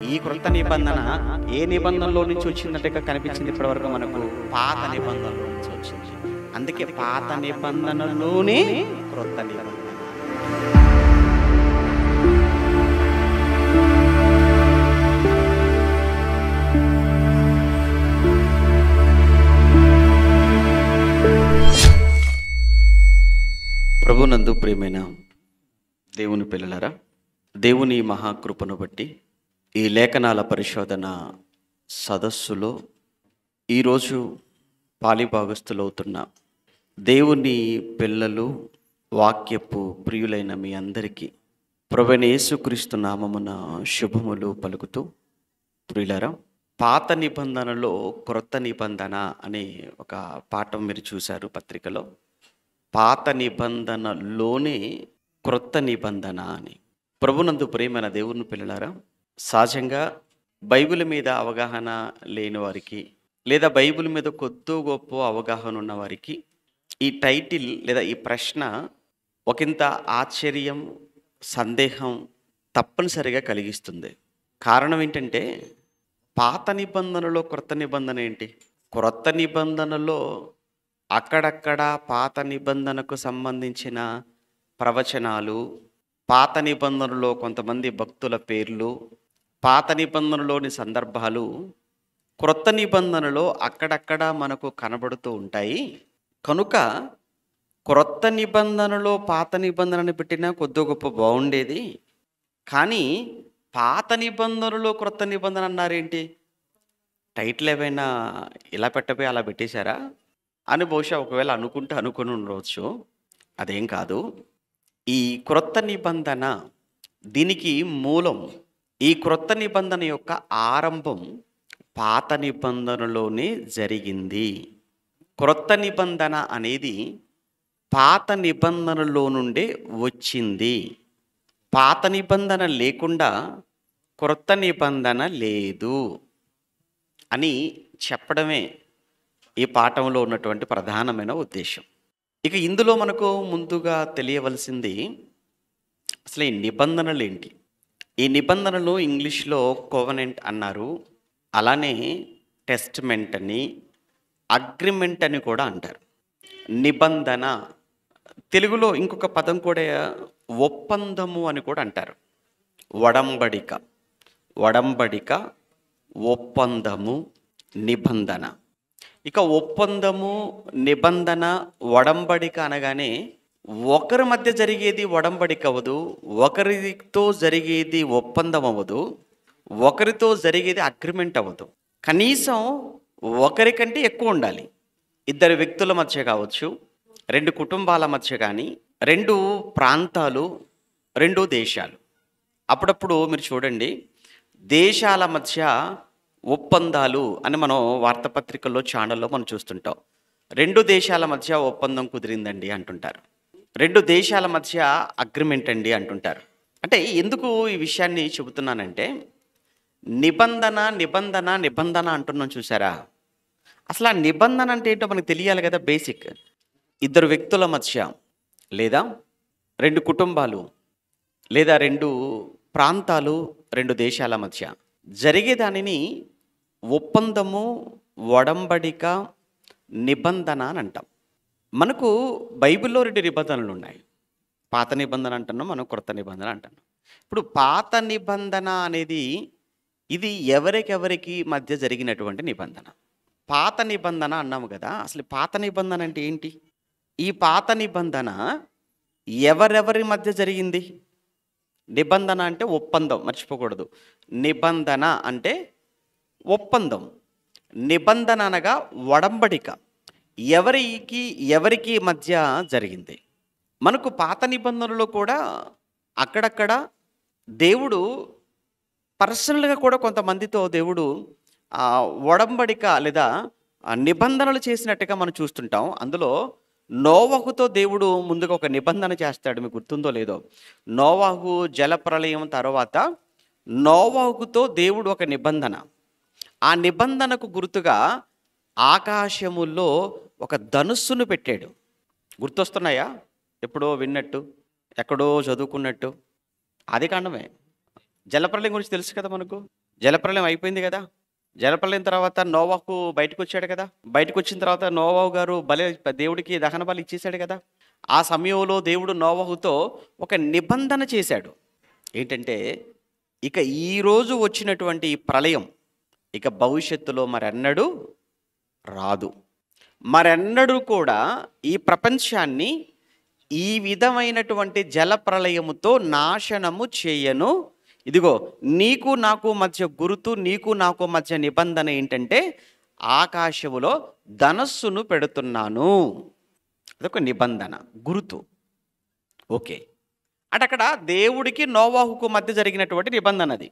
ఈ క్రొత్త నిబంధన ఏ నిబంధనలో నుంచి వచ్చిందంటే కనిపించింది ఇప్పటివరకు మనకు పాత నిబంధనలో నుంచి వచ్చింది. అందుకే పాత నిబంధనలోనే క్రొత్త నిబంధన. ప్రభునందు ప్రియమైన దేవుని పిల్లలారా, దేవుని మహాకృపను బట్టి ఈ లేఖనాల పరిశోధన సదస్సులో ఈరోజు పాలిభాగస్థులవుతున్న దేవుని పిల్లలు, వాక్యపు ప్రియులైన మీ అందరికీ ప్రభువైన యేసుక్రీస్తు నామమున శుభములు పలుకుతూ, ప్రియులారా, పాత నిబంధనలో క్రొత్త నిబంధన అనే ఒక పాఠం మీరు చూశారు పత్రికలో. పాత నిబంధనలోనే క్రొత్త నిబంధన అని. ప్రభునందు ప్రియమైన దేవుని పిల్లలారా, సహజంగా బైబిల్ మీద అవగాహన లేని వారికి, లేదా బైబిల్ మీద కొద్దో గొప్ప అవగాహన ఉన్న వారికి ఈ టైటిల్ లేదా ఈ ప్రశ్న ఒకంత ఆశ్చర్యం, సందేహం తప్పనిసరిగా కలిగిస్తుంది. కారణం ఏంటంటే, పాత నిబంధనలో క్రొత్త నిబంధన ఏంటి? క్రొత్త నిబంధనలో అక్కడక్కడ పాత నిబంధనకు సంబంధించిన ప్రవచనాలు, పాత నిబంధనలో కొంతమంది భక్తుల పేర్లు, పాత నిబంధనలోని సందర్భాలు క్రొత్త నిబంధనలో అక్కడక్కడ మనకు కనబడుతూ ఉంటాయి. కనుక క్రొత్త నిబంధనలో పాత నిబంధనని పెట్టినా కొద్ది గొప్ప బాగుండేది, కానీ పాత నిబంధనలో క్రొత్త నిబంధన అన్నారేంటి? టైటిల్ ఏమైనా ఇలా పెట్టబోయి అలా పెట్టేశారా అని బహుశా ఒకవేళ అనుకుని ఉండవచ్చు. అదేం కాదు. ఈ క్రొత్త నిబంధన, దీనికి మూలం, ఈ క్రొత్త నిబంధన యొక్క ఆరంభం పాత నిబంధనలోనే జరిగింది. క్రొత్త నిబంధన అనేది పాత నిబంధనలో నుండే వచ్చింది. పాత నిబంధన లేకుండా క్రొత్త నిబంధన లేదు అని చెప్పడమే ఈ పాఠంలో ఉన్నటువంటి ప్రధానమైన ఉద్దేశం. ఇక ఇందులో మనకు ముందుగా తెలియవలసింది అసలు ఈ నిబంధనలు ఏంటి? ఈ నిబంధనలు ఇంగ్లీష్లో కోవెనెంట్ అన్నారు, అలానే టెస్ట్మెంట్ అని, అగ్రిమెంట్ అని కూడా అంటారు. నిబంధన తెలుగులో ఇంకొక పదం కూడా ఒప్పందము అని కూడా అంటారు. ఒడంబడిక, ఒప్పందము, నిబంధన. ఇక ఒప్పందము, నిబంధన, ఒడంబడిక అనగానే ఒకరి మధ్య జరిగేది ఒడంబడిక అవ్వదు, ఒకరితో జరిగేది ఒప్పందం అవ్వదు, ఒకరితో జరిగేది అగ్రిమెంట్ అవ్వదు. కనీసం ఒకరికంటే ఎక్కువ ఉండాలి. ఇద్దరు వ్యక్తుల మధ్య కావచ్చు, రెండు కుటుంబాల మధ్య కానీ, రెండు ప్రాంతాలు, రెండు దేశాలు. అప్పుడప్పుడు మీరు చూడండి, దేశాల మధ్య ఒప్పందాలు అని మనం వార్తాపత్రికల్లో, ఛానల్లో మనం చూస్తుంటాం. రెండు దేశాల మధ్య ఒప్పందం కుదిరిందండి అంటుంటారు, రెండు దేశాల మధ్య అగ్రిమెంట్ అండి అంటుంటారు. అంటే ఎందుకు ఈ విషయాన్ని చెబుతున్నానంటే, నిబంధన అంటున్నాం చూసారా? అసలు ఆ నిబంధన అంటే ఏంటో మనకు తెలియాలి కదా. బేసిక్, ఇద్దరు వ్యక్తుల మధ్య, లేదా రెండు కుటుంబాలు, లేదా రెండు ప్రాంతాలు, రెండు దేశాల మధ్య జరిగేదానిని ఒప్పందము, ఒడంబడిక, నిబంధన అని అంటాం. మనకు బైబిల్లో రెండు నిబంధనలు ఉన్నాయి. పాత నిబంధన అంటున్నాం, మనం క్రొత్త నిబంధన అంటున్నాం. ఇప్పుడు పాత నిబంధన అనేది ఇది ఎవరికెవరికి మధ్య జరిగినటువంటి నిబంధన. పాత నిబంధన అన్నాము కదా, అసలు పాత నిబంధన అంటే ఏంటి? ఈ పాత నిబంధన ఎవరెవరి మధ్య జరిగింది? నిబంధన అంటే ఒప్పందం, మర్చిపోకూడదు. నిబంధన అంటే ఒప్పందం, నిబంధన అనగా ఒడంబడిక, ఎవరికి మధ్య జరిగింది. మనకు పాత నిబంధనలో కూడా అక్కడక్కడ దేవుడు పర్సనల్గా కూడా కొంతమందితో దేవుడు ఒడంబడిక లేదా నిబంధనలు చేసినట్టుగా మనం చూస్తుంటాం. అందులో నోవహుతో దేవుడు ముందుగా ఒక నిబంధన చేస్తాడు, మీకు గుర్తుందో లేదో. నోవహు జలప్రలయం తర్వాత నోవహుతో దేవుడు ఒక నిబంధన, ఆ నిబంధనకు గుర్తుగా ఆకాశముల్లో ఒక ధనుస్సును పెట్టాడు. గుర్తొస్తున్నాయా? ఎప్పుడో విన్నట్టు, ఎక్కడో చదువుకున్నట్టు. ఆదికాండమే. జలప్రలయం గురించి తెలుసు కదా మనకు. జలప్రళయం అయిపోయింది కదా! జలప్రళయం తర్వాత నోవాహు బయటకొచ్చాడు కదా! బయటకొచ్చిన తర్వాత నోవాహు గారు దేవుడికి దహన బలి ఇచ్చేసాడు కదా! ఆ సమయంలో దేవుడు నోవాహుతో ఒక నిబంధన చేశాడు. ఏంటంటే, ఇక ఈరోజు వచ్చినటువంటి ఈ ప్రళయం ఇక భవిష్యత్తులో మరెన్నడూ రాదు. మరెన్నడూ కూడా ఈ ప్రపంచాన్ని ఈ విధమైనటువంటి జలప్రళయముతో నాశనము చేయను. ఇదిగో నీకు నాకు మధ్య గురుతు, నీకు నాకు మధ్య నిబంధన ఏంటంటే, ఆకాశములో ధనస్సును పెడుతున్నాను. అదొక నిబంధన, గురుతు. ఓకే. అంటే అక్కడ దేవుడికి నోవాహుకు మధ్య జరిగినటువంటి నిబంధన అది.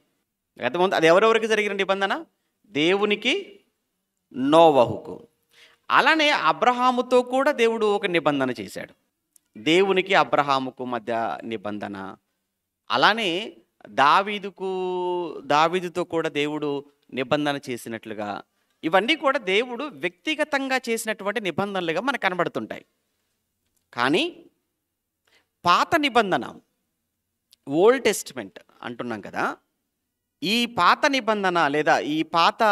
అర్థమవుతుందా? అది ఎవరెవరికి జరిగిన నిబంధన? దేవునికి, నోవాహుకు. అలానే అబ్రహాముతో కూడా దేవుడు ఒక నిబంధన చేశాడు. దేవునికి అబ్రహాముకు మధ్య నిబంధన. అలానే దావీదుతో కూడా దేవుడు నిబంధన చేసినట్లుగా, ఇవన్నీ కూడా దేవుడు వ్యక్తిగతంగా చేసినటువంటి నిబంధనలుగా మనకు కనబడుతుంటాయి. కానీ పాత నిబంధన, ఓల్డ్ టెస్టిమెంట్ అంటున్నాం కదా, ఈ పాత నిబంధన లేదా ఈ పాత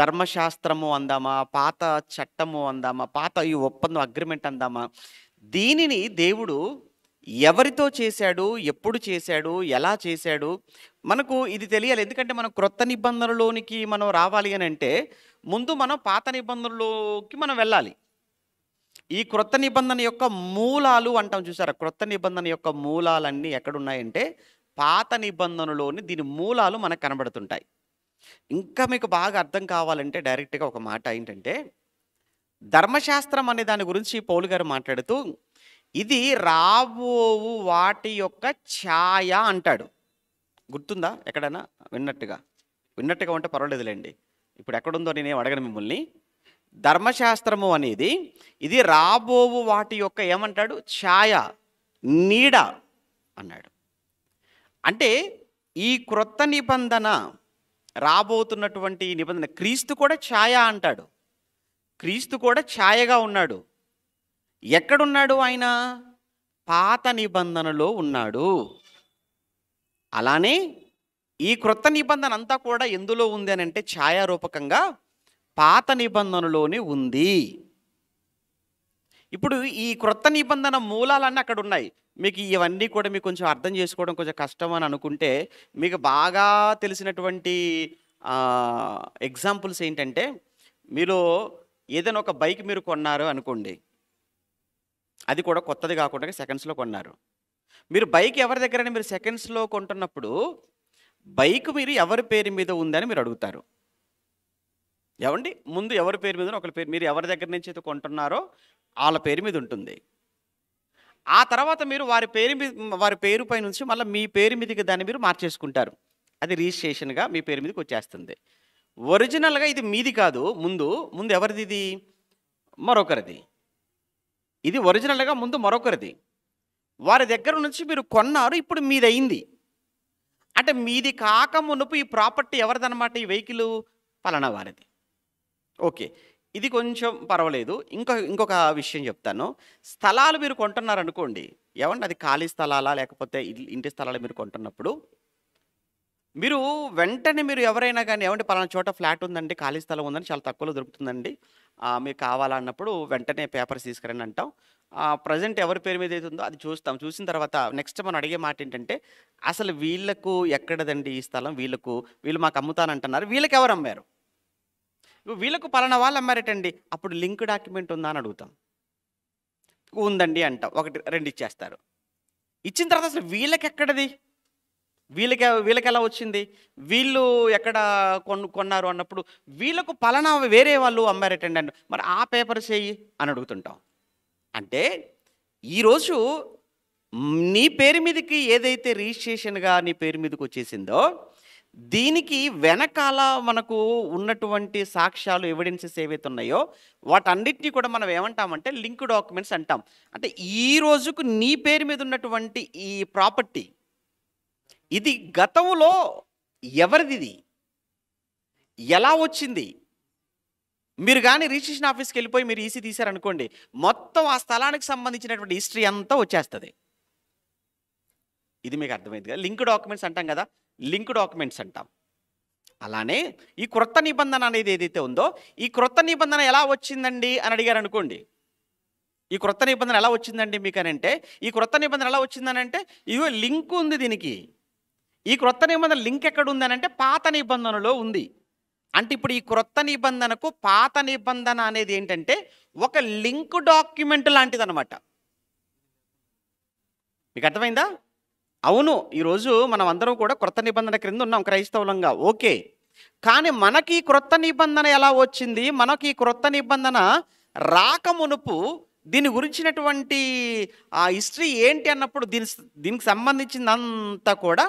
ధర్మశాస్త్రము అందామా, పాత చట్టము అందామా, పాత ఈ ఒప్పందం అగ్రిమెంట్ అందామా, దీనిని దేవుడు ఎవరితో చేశాడు, ఎప్పుడు చేశాడు, ఎలా చేశాడు, మనకు ఇది తెలియాలి. ఎందుకంటే మనం క్రొత్త నిబంధనలోనికి మనం రావాలి అని అంటే ముందు మనం పాత నిబంధనలోకి మనం వెళ్ళాలి. ఈ క్రొత్త నిబంధన యొక్క మూలాలు అంటాం చూసారా? క్రొత్త నిబంధన యొక్క మూలాలన్నీ ఎక్కడున్నాయంటే పాత నిబంధనలోని దీని మూలాలు మనకు కనబడుతుంటాయి. ఇంకా మీకు బాగా అర్థం కావాలంటే డైరెక్ట్గా ఒక మాట ఏంటంటే, ధర్మశాస్త్రం అనే దాని గురించి పౌలు గారు మాట్లాడుతూ ఇది రాబోవు వాటి యొక్క ఛాయ అంటాడు. గుర్తుందా? ఎక్కడైనా విన్నట్టుగా ఉంటే పర్వాలేదులేండి. ఇప్పుడు ఎక్కడుందో నేనేం అడగను మిమ్మల్ని. ధర్మశాస్త్రము అనేది ఇది రాబోవు వాటి యొక్క ఏమంటాడు? ఛాయ, నీడ అన్నాడు. అంటే ఈ క్రొత్త నిబంధన, రాబోతున్నటువంటి నిబంధన, క్రీస్తు కూడా ఛాయ అంటాడు. క్రీస్తు కూడా ఛాయగా ఉన్నాడు. ఎక్కడున్నాడు ఆయన? పాత నిబంధనలో ఉన్నాడు. అలానే ఈ క్రొత్త నిబంధన అంతా కూడా ఎందులో ఉంది అని అంటే ఛాయారూపకంగా పాత నిబంధనలోనే ఉంది. ఇప్పుడు ఈ క్రొత్త నిబంధన మూలాలన్నీ అక్కడ ఉన్నాయి. మీకు ఇవన్నీ కూడా మీకు కొంచెం అర్థం చేసుకోవడం కొంచెం కష్టం అని అనుకుంటే, మీకు బాగా తెలిసినటువంటి ఎగ్జాంపుల్స్ ఏంటంటే, మీరు ఏదైనా ఒక బైక్ మీరు కొన్నారు అనుకోండి, అది కూడా కొత్తది కాకుండా సెకండ్స్లో కొన్నారు. మీరు బైక్ ఎవరి దగ్గరైనా మీరు సెకండ్స్లో కొంటున్నప్పుడు బైక్ మీరు ఎవరి పేరు మీద ఉందని మీరు అడుగుతారు. ఏమండి, ముందు ఎవరి పేరు మీద ఒకరి పేరు, మీరు ఎవరి దగ్గర నుంచి అయితే కొంటున్నారో వాళ్ళ పేరు మీద ఉంటుంది. ఆ తర్వాత మీరు వారి పేరు పై నుంచి మళ్ళీ మీ పేరు మీదకి దాన్ని మీరు మార్చేసుకుంటారు. అది రిజిస్ట్రేషన్గా మీ పేరు మీదకి వచ్చేస్తుంది. ఒరిజినల్గా ఇది మీది కాదు. ముందు ఎవరిది? ఇది మరొకరిది. ఇది ఒరిజినల్గా ముందు మరొకరిది. వారి దగ్గర నుంచి మీరు కొన్నారు, ఇప్పుడు మీదయింది. అంటే మీది కాక మునుపు ఈ ప్రాపర్టీ ఎవరిదన్నమాట? ఈ వెహికల్ పలానా వారిది. ఓకే, ఇది కొంచెం పర్వాలేదు. ఇంకొక విషయం చెప్తాను. స్థలాలు మీరు కొంటున్నారనుకోండి, ఏమండి అది ఖాళీ స్థలాలా లేకపోతే ఇంటి స్థలాలు మీరు కొంటున్నప్పుడు మీరు వెంటనే మీరు ఎవరైనా కానీ ఏమంటే పలానా చోట ఫ్లాట్ ఉందండి, ఖాళీ స్థలం ఉందని, చాలా తక్కువలో దొరుకుతుందండి, మీకు కావాలన్నప్పుడు వెంటనే పేపర్స్ తీసుకురండి అంటాం. ప్రజెంట్ ఎవరి పేరు మీద అయితే ఉందో అది చూస్తాం. చూసిన తర్వాత నెక్స్ట్ మనం అడిగే మాట ఏంటంటే, అసలు వీళ్ళకు ఎక్కడదండి ఈ స్థలం, వీళ్ళు మాకు అమ్ముతానంటున్నారు, వీళ్ళకి ఎవరు అమ్మారు? వీళ్ళకు పలానా వాళ్ళు అమ్మారటండి, అప్పుడు లింక్ డాక్యుమెంట్ ఉందా అని అడుగుతాం. ఉందండి అంటాం. 1, 2 ఇచ్చేస్తారు. ఇచ్చిన తర్వాత అసలు వీళ్ళకి ఎక్కడది, వీళ్ళకి ఎలా వచ్చింది, వీళ్ళు ఎక్కడ కొన్నారు అన్నప్పుడు వీళ్ళకు పలానా వేరే వాళ్ళు అమ్మారటండి అండి, మరి ఆ పేపర్స్ వేయి అని అడుగుతుంటాం. అంటే ఈరోజు నీ పేరు మీదకి ఏదైతే రిజిస్ట్రేషన్గా నీ పేరు మీదకి వచ్చేసిందో దీనికి వెనకాల మనకు ఉన్నటువంటి సాక్ష్యాలు, ఎవిడెన్సెస్ ఏవైతే ఉన్నాయో వాటన్నిటినీ కూడా మనం ఏమంటామంటే లింక్ డాక్యుమెంట్స్ అంటాం. అంటే ఈ రోజుకు నీ పేరు మీద ఉన్నటువంటి ఈ ప్రాపర్టీ ఇది గతంలో ఎవరిది, ఎలా వచ్చింది, మీరు కానీ రిజిస్ట్రేషన్ ఆఫీస్కి వెళ్ళిపోయి మీరు ఈసీ తీశారనుకోండి, మొత్తం ఆ స్థలానికి సంబంధించినటువంటి హిస్టరీ అంతా వచ్చేస్తుంది. ఇది మీకు అర్థమైంది కదా? లింక్ డాక్యుమెంట్స్ అంటాం కదా, లింక్ డాక్యుమెంట్స్ అంటాం. అలానే ఈ క్రొత్త నిబంధన అనేది ఏదైతే ఉందో, ఈ క్రొత్త నిబంధన ఎలా వచ్చిందండి అని అడిగారు అనుకోండి. ఈ క్రొత్త నిబంధన ఎలా వచ్చిందండి మీకు అని అంటే, ఈ క్రొత్త నిబంధన ఎలా వచ్చిందని అంటే, ఇగో లింక్ ఉంది దీనికి. ఈ క్రొత్త నిబంధన లింక్ ఎక్కడ ఉంది అని అంటే పాత నిబంధనలో ఉంది. అంటే ఇప్పుడు ఈ క్రొత్త నిబంధనకు పాత నిబంధన అనేది ఏంటంటే ఒక లింక్ డాక్యుమెంట్ లాంటిదన్నమాట. మీకు అర్థమైందా? అవును, ఈరోజు మనం అందరం కూడా క్రొత్త నిబంధన క్రింద ఉన్నాం క్రైస్తవులంగా, ఓకే. కానీ మనకి ఈ క్రొత్త నిబంధన ఎలా వచ్చింది, మనకి ఈ క్రొత్త నిబంధన రాకమునుపు దీని గురించినటువంటి ఆ హిస్టరీ ఏంటి అన్నప్పుడు దీనికి సంబంధించిందంతా కూడా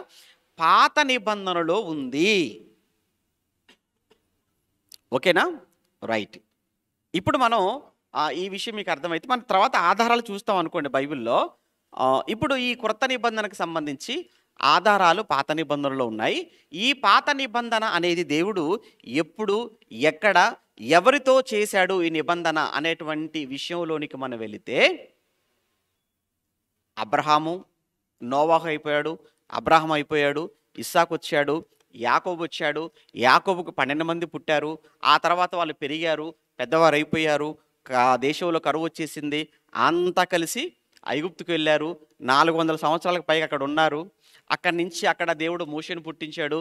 పాత నిబంధనలో ఉంది. ఓకేనా? రైట్. ఇప్పుడు మనం ఈ విషయం మీకు అర్థమైతే మన తర్వాత ఆధారాలు చూస్తాం అనుకోండి బైబిల్లో. ఇప్పుడు ఈ క్రొత్త నిబంధనకు సంబంధించి ఆధారాలు పాత నిబంధనలో ఉన్నాయి. ఈ పాత నిబంధన అనేది దేవుడు ఎప్పుడు, ఎక్కడ, ఎవరితో చేశాడు ఈ నిబంధన అనేటువంటి విషయంలోనికి మనం వెళితే, అబ్రహాము, నోవాహు అయిపోయాడు, అబ్రహాం అయిపోయాడు, ఇస్సాకు వచ్చాడు, యాకోబు వచ్చాడు. యాకోబుకు 12 మంది పుట్టారు. ఆ తర్వాత వాళ్ళు పెరిగారు, పెద్దవారు అయిపోయారు. దేశంలో కరువు వచ్చేసింది. అంతా కలిసి ఐగుప్తుకు వెళ్ళారు. 400 సంవత్సరాలకు పైగా అక్కడ ఉన్నారు. అక్కడి నుంచి అక్కడ దేవుడు మోషేను పుట్టించాడు.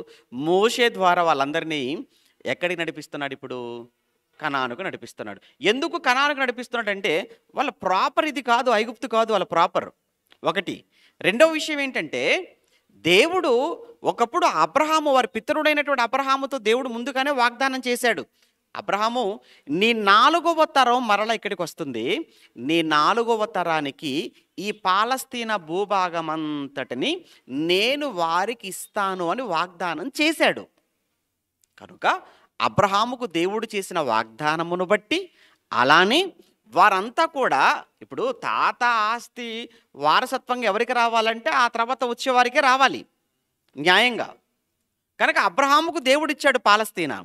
మోషే ద్వారా వాళ్ళందరినీ ఎక్కడికి నడిపిస్తున్నాడు? ఇప్పుడు కనానుకు నడిపిస్తున్నాడు. ఎందుకు కనానుకు నడిపిస్తున్నాడు అంటే వాళ్ళ ప్రాపర్ ఇది కాదు, ఐగుప్తు కాదు వాళ్ళ ప్రాపర్. ఒకటి. రెండవ విషయం ఏంటంటే దేవుడు ఒకప్పుడు అబ్రహాము, వారి పితరుడైనటువంటి అబ్రహాముతో దేవుడు ముందుగానే వాగ్దానం చేశాడు. అబ్రహాము, నీ 4వ తరం మరల ఇక్కడికి వస్తుంది. నీ 4వ తరానికి ఈ పాలస్తీనా భూభాగం అంతటిని నేను వారికి ఇస్తాను అని వాగ్దానం చేశాడు. కనుక అబ్రహాముకు దేవుడు చేసిన వాగ్దానమును బట్టి, అలానే వారంతా కూడా ఇప్పుడు తాత ఆస్తి వారసత్వంగా ఎవరికి రావాలంటే ఆ తర్వాత వచ్చేవారికే రావాలి న్యాయంగా. కనుక అబ్రహాముకు దేవుడిచ్చాడు పాలస్తీనా.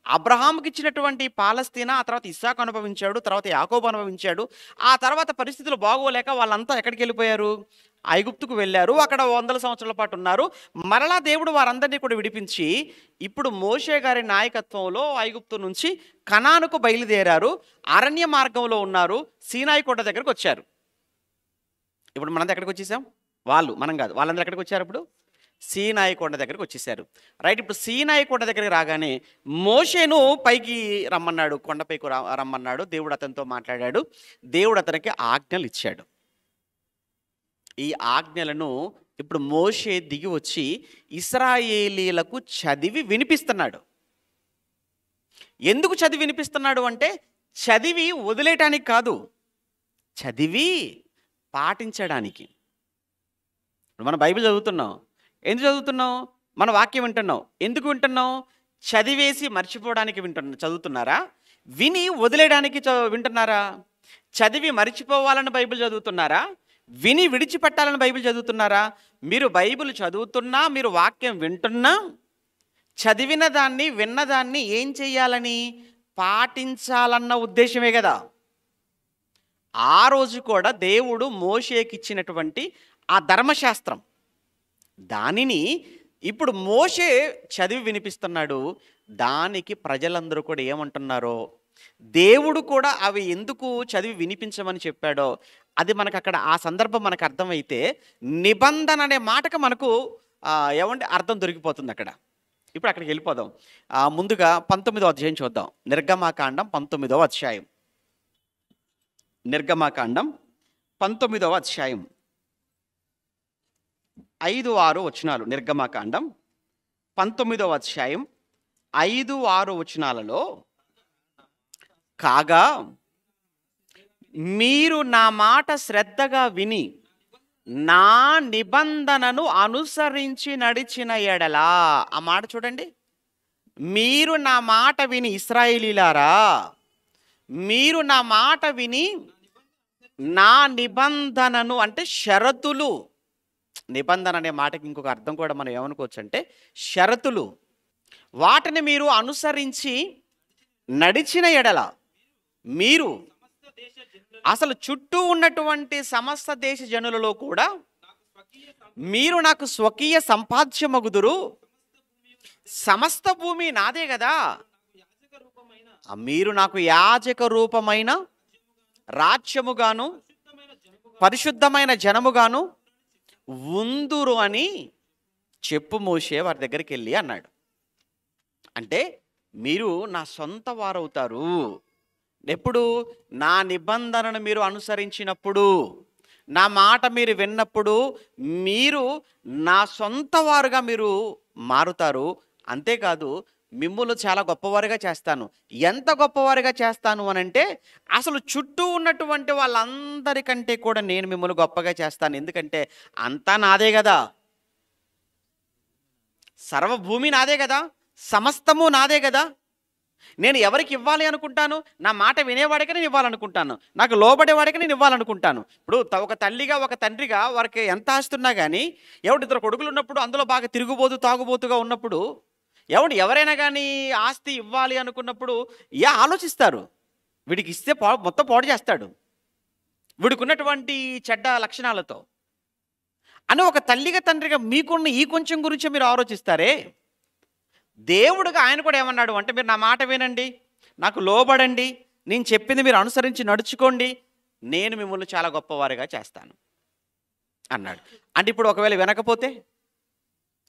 అబ్రహాముకి ఇచ్చినటువంటి పాలస్తీనా ఆ తర్వాత ఇస్సాకు అనుభవించాడు, తర్వాత యాకోబు అనుభవించాడు. ఆ తర్వాత పరిస్థితులు బాగోలేక వాళ్ళంతా ఎక్కడికి వెళ్ళిపోయారు? ఐగుప్తుకు వెళ్ళారు. అక్కడ 100 సంవత్సరాల పాటు ఉన్నారు. మరలా దేవుడు వారందరినీ కూడా విడిపించి ఇప్పుడు మోషే గారి నాయకత్వంలో ఐగుప్తు నుంచి కనానుకు బయలుదేరారు. అరణ్య మార్గంలో ఉన్నారు. సీనాయి కొండ దగ్గరకు వచ్చారు. ఇప్పుడు మనంతా ఎక్కడికి వచ్చేసాం? మనం కాదు, వాళ్ళందరూ ఎక్కడికి వచ్చారు? ఇప్పుడు సీనాయి కొండ దగ్గరికి వచ్చేసారు. రైట్. ఇప్పుడు సీనాయి కొండ దగ్గరికి రాగానే మోషేను పైకి రమ్మన్నాడు, కొండపైకి రమ్మన్నాడు. దేవుడు అతనితో మాట్లాడాడు. దేవుడు అతనికి ఆజ్ఞలు ఇచ్చాడు. ఈ ఆజ్ఞలను ఇప్పుడు మోషే దిగి వచ్చి ఇశ్రాయేలీలకు చదివి వినిపిస్తున్నాడు. ఎందుకు చదివి వినిపిస్తున్నాడు అంటే చదివి వదిలేయటానికి కాదు, చదివి పాటించడానికి. మనం బైబిల్ చదువుతున్నాం. ఎందుకు చదువుతున్నాం? మన వాక్యం వింటున్నాం. ఎందుకు వింటున్నాం? చదివేసి మర్చిపోవడానికి చదువుతున్నారా? విని వదిలేయడానికి వింటున్నారా? చదివి మర్చిపోవాలని బైబిల్ చదువుతున్నారా? విని విడిచిపెట్టాలని బైబిల్ చదువుతున్నారా? మీరు బైబిల్ చదువుతున్నా, మీరు వాక్యం వింటున్నా, చదివిన దాన్ని, విన్నదాన్ని ఏం చేయాలని? పాటించాలన్న ఉద్దేశమే కదా. ఆ రోజు కూడా దేవుడు మోషేకి ఇచ్చినటువంటి ఆ ధర్మశాస్త్రం, దానిని ఇప్పుడు మోషే చదివి వినిపిస్తున్నాడు. దానికి ప్రజలందరూ కూడా ఏమంటున్నారో, దేవుడు కూడా అవి ఎందుకు చదివి వినిపించమని చెప్పాడో అది మనకు అక్కడ ఆ సందర్భం మనకు అర్థమైతే నిబంధన అనే మాటకు మనకు ఏమంటే అర్థం దొరికిపోతుంది అక్కడ. ఇప్పుడు అక్కడికి వెళ్ళిపోదాం. ముందుగా 19వ అధ్యాయం చూద్దాం. నిర్గమాకాండం 19వ అధ్యాయం. నిర్గమాకాండం 19వ అధ్యాయం 5-6 వచనాలు. నిర్గమాకాండం 19వ అధ్యాయం 5-6 వచనాలలో, కాగా మీరు నా మాట శ్రద్ధగా విని నా నిబంధనను అనుసరించి నడిచిన ఎడలా. ఆ మాట చూడండి. మీరు నా మాట విని, ఇశ్రాయేలీలారా, మీరు నా మాట విని నా నిబంధనను, అంటే షరతులు. నిబంధన అనే మాటకి ఇంకొక అర్థం కూడా మనం ఏమనుకోవచ్చు అంటే షరతులు. వాటిని మీరు అనుసరించి నడిచిన ఎడల, మీరు అసలు చుట్టూ ఉన్నటువంటి సమస్త దేశ జనులలో కూడా మీరు నాకు స్వకీయ సంపాద్యమగుదురు, సమస్త భూమి నాదే కదా, మీరు నాకు యాజక రూపమైన రాజ్యముగాను పరిశుద్ధమైన జనముగాను ఉందురు అని చెప్పు మోషే వారి దగ్గరికి వెళ్ళి అన్నాడు. అంటే మీరు నా సొంత వారవుతారు ఎప్పుడు? నా నిబంధనను మీరు అనుసరించినప్పుడు, నా మాట మీరు విన్నప్పుడు మీరు నా సొంత వారుగా మీరు మారుతారు. అంతేకాదు మిమ్ములు చాలా గొప్పవారుగా చేస్తాను. ఎంత గొప్పవారుగా చేస్తాను అనంటే అసలు చుట్టూ ఉన్నటువంటి వాళ్ళందరికంటే కూడా నేను మిమ్మల్ని గొప్పగా చేస్తాను. ఎందుకంటే అంతా నాదే కదా, సర్వభూమి నాదే కదా, సమస్తము నాదే కదా. నేను ఎవరికి ఇవ్వాలి అనుకుంటాను? నా మాట వినేవాడికి నేను ఇవ్వాలనుకుంటాను, నాకు లోబడేవాడికి నేను ఇవ్వాలనుకుంటాను. ఇప్పుడు ఒక తల్లిగా ఒక తండ్రిగా వారికి ఎంత ఆస్తున్నా కానీ, ఇద్దరు కొడుకులు ఉన్నప్పుడు అందులో బాగా తిరుగుబోతు తాగుబోతుగా ఉన్నప్పుడు ఎవరైనా కానీ ఆస్తి ఇవ్వాలి అనుకున్నప్పుడు ఆలోచిస్తారు, వీడికి ఇస్తే మొత్తం పాడు చేస్తాడు వీడికి ఉన్నటువంటి చెడ్డ లక్షణాలతో అని. ఒక తల్లిగా తండ్రిగా మీకున్న ఈ కొంచెం గురించి మీరు ఆలోచిస్తారే, దేవుడుగా ఆయన కూడా ఏమన్నాడు అంటే, మీరు నా మాట వినండి, నాకు లోబడండి, నేను చెప్పింది మీరు అనుసరించి నడుచుకోండి, నేను మిమ్మల్ని చాలా గొప్పవారిగా చేస్తాను అన్నాడు. అంటే ఇప్పుడు ఒకవేళ వినకపోతే,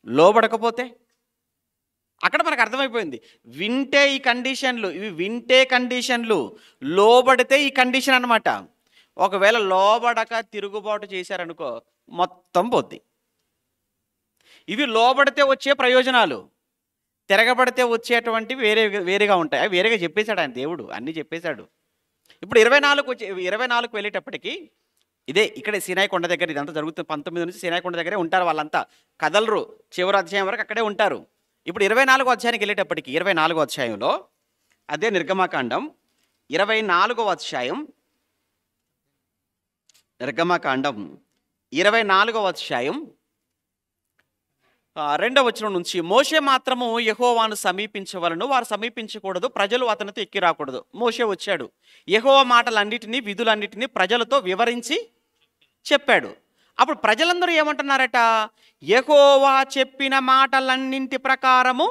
లోబడకపోతే, అక్కడ మనకు అర్థమైపోయింది. వింటే ఈ కండిషన్లు, ఇవి వింటే కండిషన్లు, లోబడితే ఈ కండిషన్ అన్నమాట. ఒకవేళ లోబడక తిరుగుబాటు చేశారనుకో మొత్తం పోద్ది. ఇవి లోబడితే వచ్చే ప్రయోజనాలు, తిరగబడితే వచ్చేటువంటివి వేరేగా ఉంటాయి. అవి వేరేగా చెప్పేశాడు ఆయన, దేవుడు అన్నీ చెప్పేశాడు. ఇప్పుడు 24 వెళ్ళేటప్పటికి ఇదే ఇక్కడ సీనాయి కొండ దగ్గర ఇదంతా జరుగుతుంది. 19 నుంచి సీనాయి కొండ దగ్గరే ఉంటారు వాళ్ళంతా, కదలరు, చివరి అధ్యాయం వరకు అక్కడే ఉంటారు. ఇప్పుడు 24వ అధ్యాయానికి వెళ్ళేటప్పటికి 24వ అధ్యాయంలో అదే నిర్గమాకాండం 24వ అధ్యాయం, నిర్గమాకాండం 24వ అధ్యాయం 2వ వచనం నుంచి, మోషే మాత్రము యెహోవాను సమీపించవలను, వారు సమీపించకూడదు, ప్రజలు అతనితో ఎక్కి రాకూడదు. మోషే వచ్చాడు, యెహోవా మాటలన్నిటినీ విధులన్నిటినీ ప్రజలతో వివరించి చెప్పాడు. అప్పుడు ప్రజలందరూ ఏమంటున్నారట? యెహోవా చెప్పిన మాటలన్నింటి ప్రకారము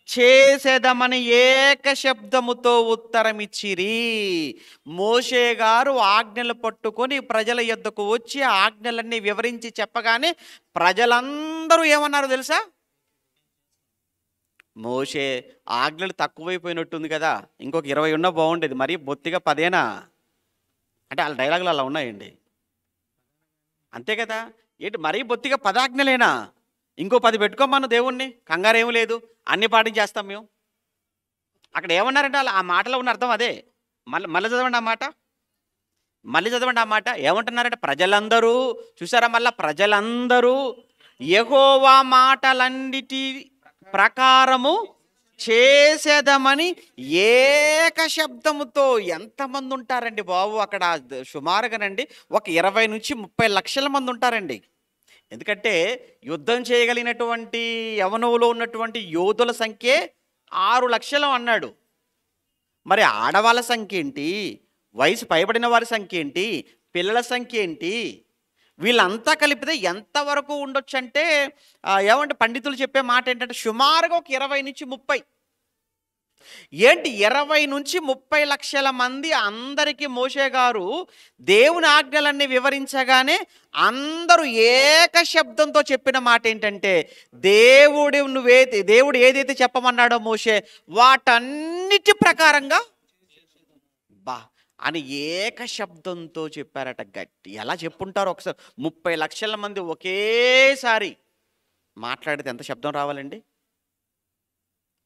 చేసేదమని ఏక శబ్దముతో ఉత్తరమిచ్చిరి. మోషే గారు ఆజ్ఞలు పట్టుకొని ప్రజల యొద్దకు వచ్చి ఆజ్ఞలన్నీ వివరించి చెప్పగానే ప్రజలందరూ ఏమన్నారు తెలుసా? మోషే ఆజ్ఞలు తక్కువైపోయినట్టుంది కదా, ఇంకొక 20 ఉన్నా బాగుండేది, మరి బొత్తిగా 10 అంటే వాళ్ళ డైలాగులు అలా ఉన్నాయండి. అంతే కదా, ఏంటి మరీ బొత్తిగా 10 ఆజ్ఞలేనా? ఇంకో 10 పెట్టుకోమను దేవుణ్ణి, కంగారేమీ లేదు, అన్ని పాటించేస్తాం మేము. అక్కడ ఏమన్నారంటే ఆ మాటలో ఉన్న అర్థం అదే. మళ్ళీ చదవండి ఆ మాట, ఏమంటున్నారంటే ప్రజలందరూ, చూసారా, మళ్ళీ ప్రజలందరూ యెహోవా మాటలన్నిటి ప్రకారము చేసేదమని ఏక శబ్దముతో. ఎంతమంది ఉంటారండి బాబు అక్కడ? సుమారుగానండి ఒక 20 నుంచి 30 లక్షల మంది ఉంటారండి. ఎందుకంటే యుద్ధం చేయగలిగినటువంటి యవనవులో ఉన్నటువంటి యోధుల సంఖ్యే 6 లక్షలు అన్నాడు. మరి ఆడవాళ్ళ సంఖ్య ఏంటి, వయసు పైబడిన వారి సంఖ్య ఏంటి, పిల్లల సంఖ్య ఏంటి, వీళ్ళంతా కలిపితే ఎంతవరకు ఉండొచ్చు అంటే, ఏమంటే పండితులు చెప్పే మాట ఏంటంటే సుమారుగా ఒక 20 నుంచి 30. ఏంటి 20 నుంచి 30 లక్షల మంది అందరికీ మోషే గారు దేవుని ఆజ్ఞలన్నీ వివరించగానే అందరూ ఏక శబ్దంతో చెప్పిన మాట ఏంటంటే, దేవుడు ఏదైతే చెప్పమన్నాడో మోషే వాటన్నిటి ప్రకారంగా అని ఏక శబ్దంతో చెప్పారట. గట్టి ఎలా చెప్పుంటారో ఒకసారి. 30 లక్షల మంది ఒకేసారి మాట్లాడితే ఎంత శబ్దం రావాలండి?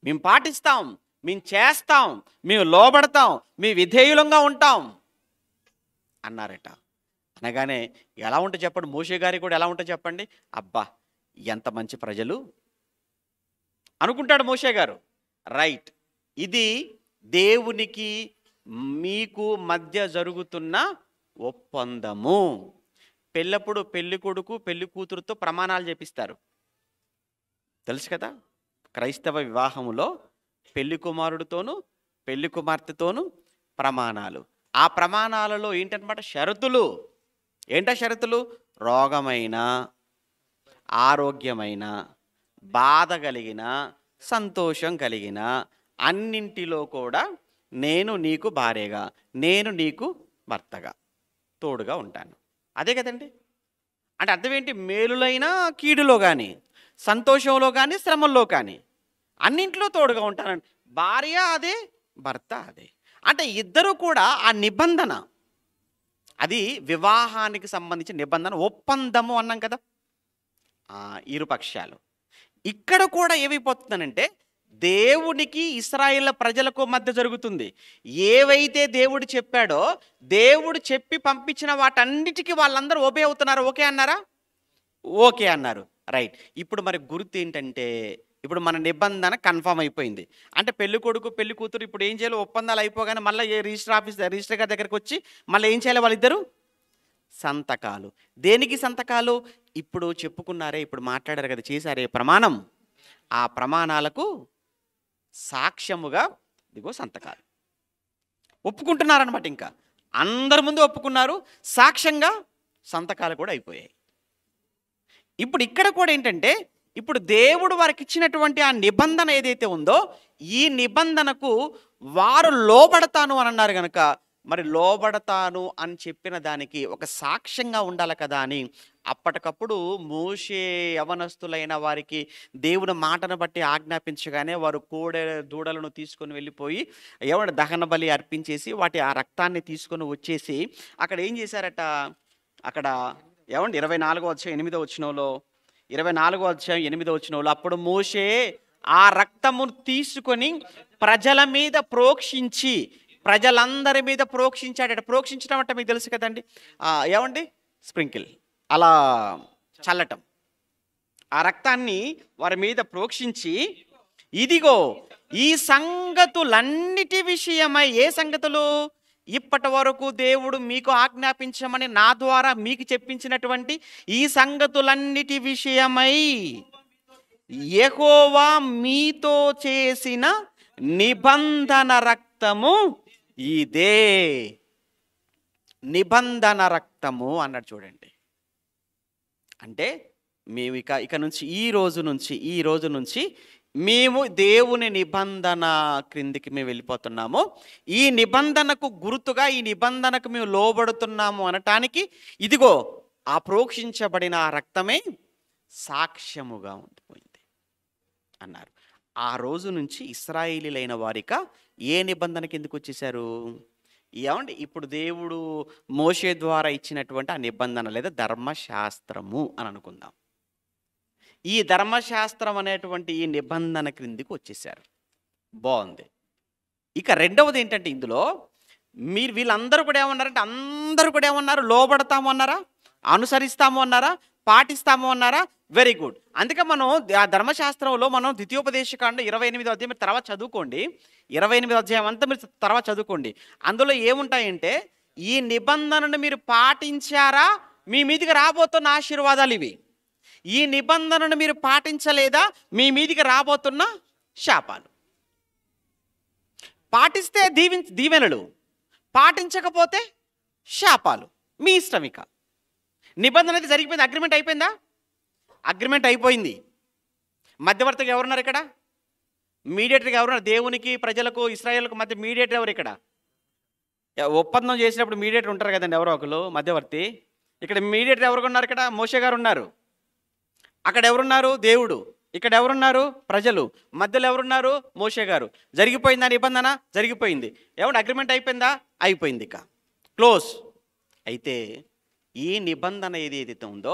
మేము పాటిస్తాం, మేము చేస్తాం, మేము లోబడతాం, మేము విధేయులంగా ఉంటాం అన్నారట. అనగానే ఎలా ఉంటుంది చెప్పండి, మోషే గారికి కూడా ఎలా ఉంటుంది చెప్పండి. అబ్బా ఎంత మంచి ప్రజలు అనుకుంటాడు మోషే గారు. రైట్, ఇది దేవునికి మీకు మధ్య జరుగుతున్న ఒప్పందము. పెళ్ళప్పుడు పెళ్లి కొడుకు పెళ్లి కూతురుతో ప్రమాణాలు చేపిస్తారు, తెలుసు కదా. క్రైస్తవ వివాహములో పెళ్లి కుమారుడితోనూ పెళ్లి కుమార్తెతోనూ ప్రమాణాలు. ఆ ప్రమాణాలలో ఏంటన్నమాట? షరతులు. ఏంటా షరతులు? రోగమైన, ఆరోగ్యమైన, బాధ కలిగిన, సంతోషం కలిగిన అన్నింటిలో కూడా నేను నీకు భార్యగా, నేను నీకు భర్తగా తోడుగా ఉంటాను. అదే కదండి. అంటే అర్థం ఏంటి? మేలులైన కీడులో కానీ, సంతోషంలో కానీ, శ్రమల్లో కానీ అన్నింటిలో తోడుగా ఉంటానండి. భార్య అదే, భర్త అదే. అంటే ఇద్దరు కూడా ఆ నిబంధన, అది వివాహానికి సంబంధించిన నిబంధన, ఒప్పందము అన్నాం కదా, ఇరు పక్షాలు. ఇక్కడ కూడా ఏమైపోతుందనంటే దేవునికి ఇశ్రాయేలు ప్రజలకు మధ్య జరుగుతుంది. ఏవైతే దేవుడు చెప్పాడో, దేవుడు చెప్పి పంపించిన వాటన్నిటికీ వాళ్ళందరూ ఓబే అవుతున్నారు. ఓకే అన్నారా? ఓకే అన్నారు. రైట్. ఇప్పుడు మరి గుర్తు ఏంటంటే, ఇప్పుడు మన నిబంధన కన్ఫర్మ్ అయిపోయింది. అంటే పెళ్లి కొడుకు పెళ్లి కూతురు ఇప్పుడు ఏం చేయాలి? ఒప్పందాలు అయిపోగానే మళ్ళీ రిజిస్టర్ గారి దగ్గరికి వచ్చి మళ్ళీ ఏం చేయాలి? వాళ్ళిద్దరు సంతకాలు. దేనికి సంతకాలు? ఇప్పుడు చెప్పుకున్నారే, ఇప్పుడు మాట్లాడారు కదా, చేశారే ప్రమాణం, ఆ ప్రమాణాలకు సాక్ష్యముగా ఇదిగో సంతకాలు. ఒప్పుకుంటున్నారనమాట. ఇంకా అందరి ముందు ఒప్పుకున్నారు, సాక్ష్యంగా సంతకాలు కూడా అయిపోయాయి. ఇప్పుడు ఇక్కడ కూడా ఏంటంటే, ఇప్పుడు దేవుడు వారికి ఇచ్చినటువంటి ఆ నిబంధన ఏదైతే ఉందో, ఈ నిబంధనకు వారు లోబడతాను అని అన్నారు కనుక, మరి లోబడతాను అని చెప్పిన దానికి ఒక సాక్ష్యంగా ఉండాలి కదా అని అప్పటికప్పుడు మోషే యవనస్తులైన వారికి దేవుని మాటను బట్టి ఆజ్ఞాపించగానే వారు కోడె దూడలను తీసుకొని వెళ్ళిపోయి ఏమంటే దహన బలి అర్పించేసి వాటి ఆ రక్తాన్ని తీసుకొని వచ్చేసి అక్కడ ఏం చేశారట? అక్కడ ఏమండి 24వ అధ్యాయం 8వ వచనంలో, 24వ అధ్యాయం 8వ వచనంలో, అప్పుడు మోషే ఆ రక్తమును తీసుకొని ప్రజల మీద ప్రోక్షించి, ప్రజలందరి మీద ప్రోక్షించాడట. ప్రోక్షించడం అంటే మీకు తెలుసు కదండి, ఏమండి స్ప్రింకిల్, అలా చల్లటం. ఆ రక్తాన్ని వారి మీద ప్రోక్షించి, ఇదిగో ఈ సంగతులన్నిటి విషయమై, ఏ సంగతులు? ఇప్పటి వరకు దేవుడు మీకు ఆజ్ఞాపించమని నా ద్వారా మీకు చెప్పించినటువంటి ఈ సంగతులన్నిటి విషయమై యెహోవా మీతో చేసిన నిబంధన రక్తము ఇదే. నిబంధన రక్తము అన్నాడు చూడండి. అంటే మేము ఇక నుంచి ఈ రోజు నుంచి మేము దేవుని నిబంధన క్రిందికి మేము వెళ్ళిపోతున్నాము. ఈ నిబంధనకు గుర్తుగా, ఈ నిబంధనకు మేము లోబడుతున్నాము అనటానికి ఇదిగో ఆ ప్రోక్షించబడిన ఆ రక్తమే సాక్ష్యముగా ఉండిపోయింది అన్నారు. ఆ రోజు నుంచి ఇశ్రాయేలీలైన వారిక ఏ నిబంధన కిందకు వచ్చేసారు? ఏమండి ఇప్పుడు దేవుడు మోషే ద్వారా ఇచ్చినటువంటి ఆ నిబంధన లేదా ధర్మశాస్త్రము అని అనుకుందాం. ఈ ధర్మశాస్త్రం అనేటువంటి ఈ నిబంధన క్రిందికి వచ్చేసారు. బాగుంది. ఇక రెండవది ఏంటంటే, ఇందులో వీళ్ళందరూ కూడా ఏమన్నారంటే, అందరూ కూడా ఏమన్నారు? లోబడతాము అన్నారా? అనుసరిస్తాము అన్నారా? పాటిస్తాము అన్నారా? Very good. అందుకే మనం ఆ ధర్మశాస్త్రంలో మనం ద్వితీయోపదేశకాండ 28వ అధ్యాయం మీరు తర్వాత చదువుకోండి. 28వ అధ్యాయం అంతా మీరు తర్వాత చదువుకోండి. అందులో ఏముంటాయంటే, ఈ నిబంధనను మీరు పాటించారా, మీ మీదికి రాబోతున్న ఆశీర్వాదాలు ఇవి. ఈ నిబంధనను మీరు పాటించలేదా, మీ మీదికి రాబోతున్న శాపాలు. పాటిస్తే దీవెనలు, పాటించకపోతే శాపాలు. మీ ఇష్టం. ఇక నిబంధన అయితే జరిగిపోయింది. అగ్రిమెంట్ అయిపోయిందా? అగ్రిమెంట్ అయిపోయింది. మధ్యవర్తిగా ఎవరున్నారు ఇక్కడ? మీడియేటర్గా ఎవరున్నారు? దేవునికి ప్రజలకు ఇశ్రాయేలుకు మధ్య మీడియేటర్ ఎవరు ఇక్కడ? ఒప్పందం చేసినప్పుడు మీడియేటర్ ఉంటారు కదండి, ఎవరో ఒకరు మధ్యవర్తి. ఇక్కడ మీడియేటర్ ఎవరు ఉన్నారు? ఇక్కడ మోషే గారు ఉన్నారు. అక్కడ ఎవరున్నారు? దేవుడు. ఇక్కడ ఎవరున్నారు? ప్రజలు. మధ్యలో ఎవరున్నారు? మోషే గారు. జరిగిపోయిందా నిబంధన? జరిగిపోయింది. ఏమంటే అగ్రిమెంట్ అయిపోయిందా? అయిపోయింది. ఇక క్లోజ్. అయితే ఈ నిబంధన ఏదైతే ఉందో,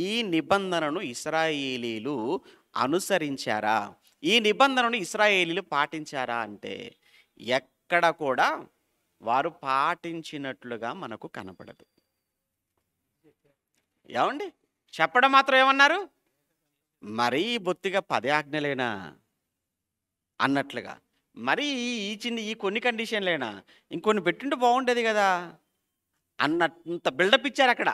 ఈ నిబంధనను ఇశ్రాయేలీలు అనుసరించారా, ఈ నిబంధనను ఇశ్రాయేలీలు పాటించారా అంటే ఎక్కడ కూడా వారు పాటించినట్లుగా మనకు కనపడదు. ఏమండి చెప్పడం మాత్రం ఏమన్నారు? మరీ బొత్తిగా 10 ఆజ్ఞలేనా అన్నట్లుగా, మరీ ఈ కొన్ని కండిషన్లేనా, ఇంకొన్ని పెట్టింటే బాగుండేది కదా అన్నంత బిల్డప్ ఇచ్చారు అక్కడ.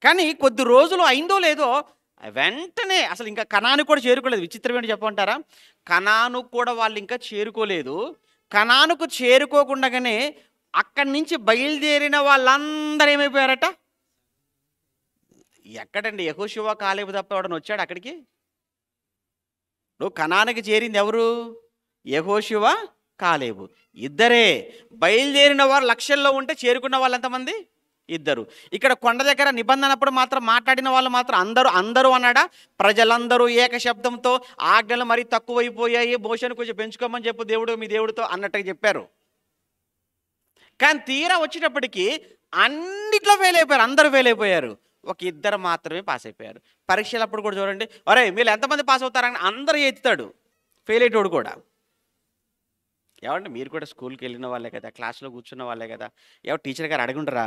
కానీ కొద్ది రోజులు అయిందో లేదో వెంటనే అసలు ఇంకా కనాను కూడా చేరుకోలేదు. విచిత్రం ఏంటి చెప్పమంటారా? కనాను కూడా వాళ్ళు ఇంకా చేరుకోలేదు. కనానుకు చేరుకోకుండానే అక్కడి నుంచి బయలుదేరిన వాళ్ళందరూ ఏమైపోయారట? ఎక్కడండి? యెహోషువ కాలేబు తప్ప ఎవడని వచ్చాడు అక్కడికి? ఇప్పుడు కనానికి చేరింది ఎవరు? యెహోషువ, కాలేబు ఇద్దరే. బయలుదేరిన వారు లక్షల్లో ఉంటే చేరుకున్న వాళ్ళు ఎంతమంది? ఇద్దరు. ఇక్కడ కొండ దగ్గర నిబంధనప్పుడు మాత్రం మాట్లాడిన వాళ్ళు మాత్రం అందరూ అందరూ అన్నాడా? ప్రజలందరూ ఏక శబ్దంతో ఆజ్ఞలు మరీ తక్కువైపోయాయి, మోషేను కొంచెం పెంచుకోమని చెప్పు దేవుడు మీ దేవుడితో అన్నట్టుగా చెప్పారు. కానీ తీరా వచ్చేటప్పటికి అన్నిట్లో ఫెయిల్ అయిపోయారు, అందరూ ఫెయిల్ అయిపోయారు. ఒక ఇద్దరు మాత్రమే పాస్ అయిపోయారు. పరీక్షలప్పుడు కూడా చూడండి, అరే మీరు ఎంతమంది పాస్ అవుతారని అందరూ ఎత్తుతాడు, ఫెయిల్ అయ్యేటోడు కూడా. ఏమంటే మీరు కూడా స్కూల్కి వెళ్ళిన వాళ్ళే కదా, క్లాస్లో కూర్చున్న వాళ్ళే కదా, ఎవరు టీచర్ గారు అడుగుండరా,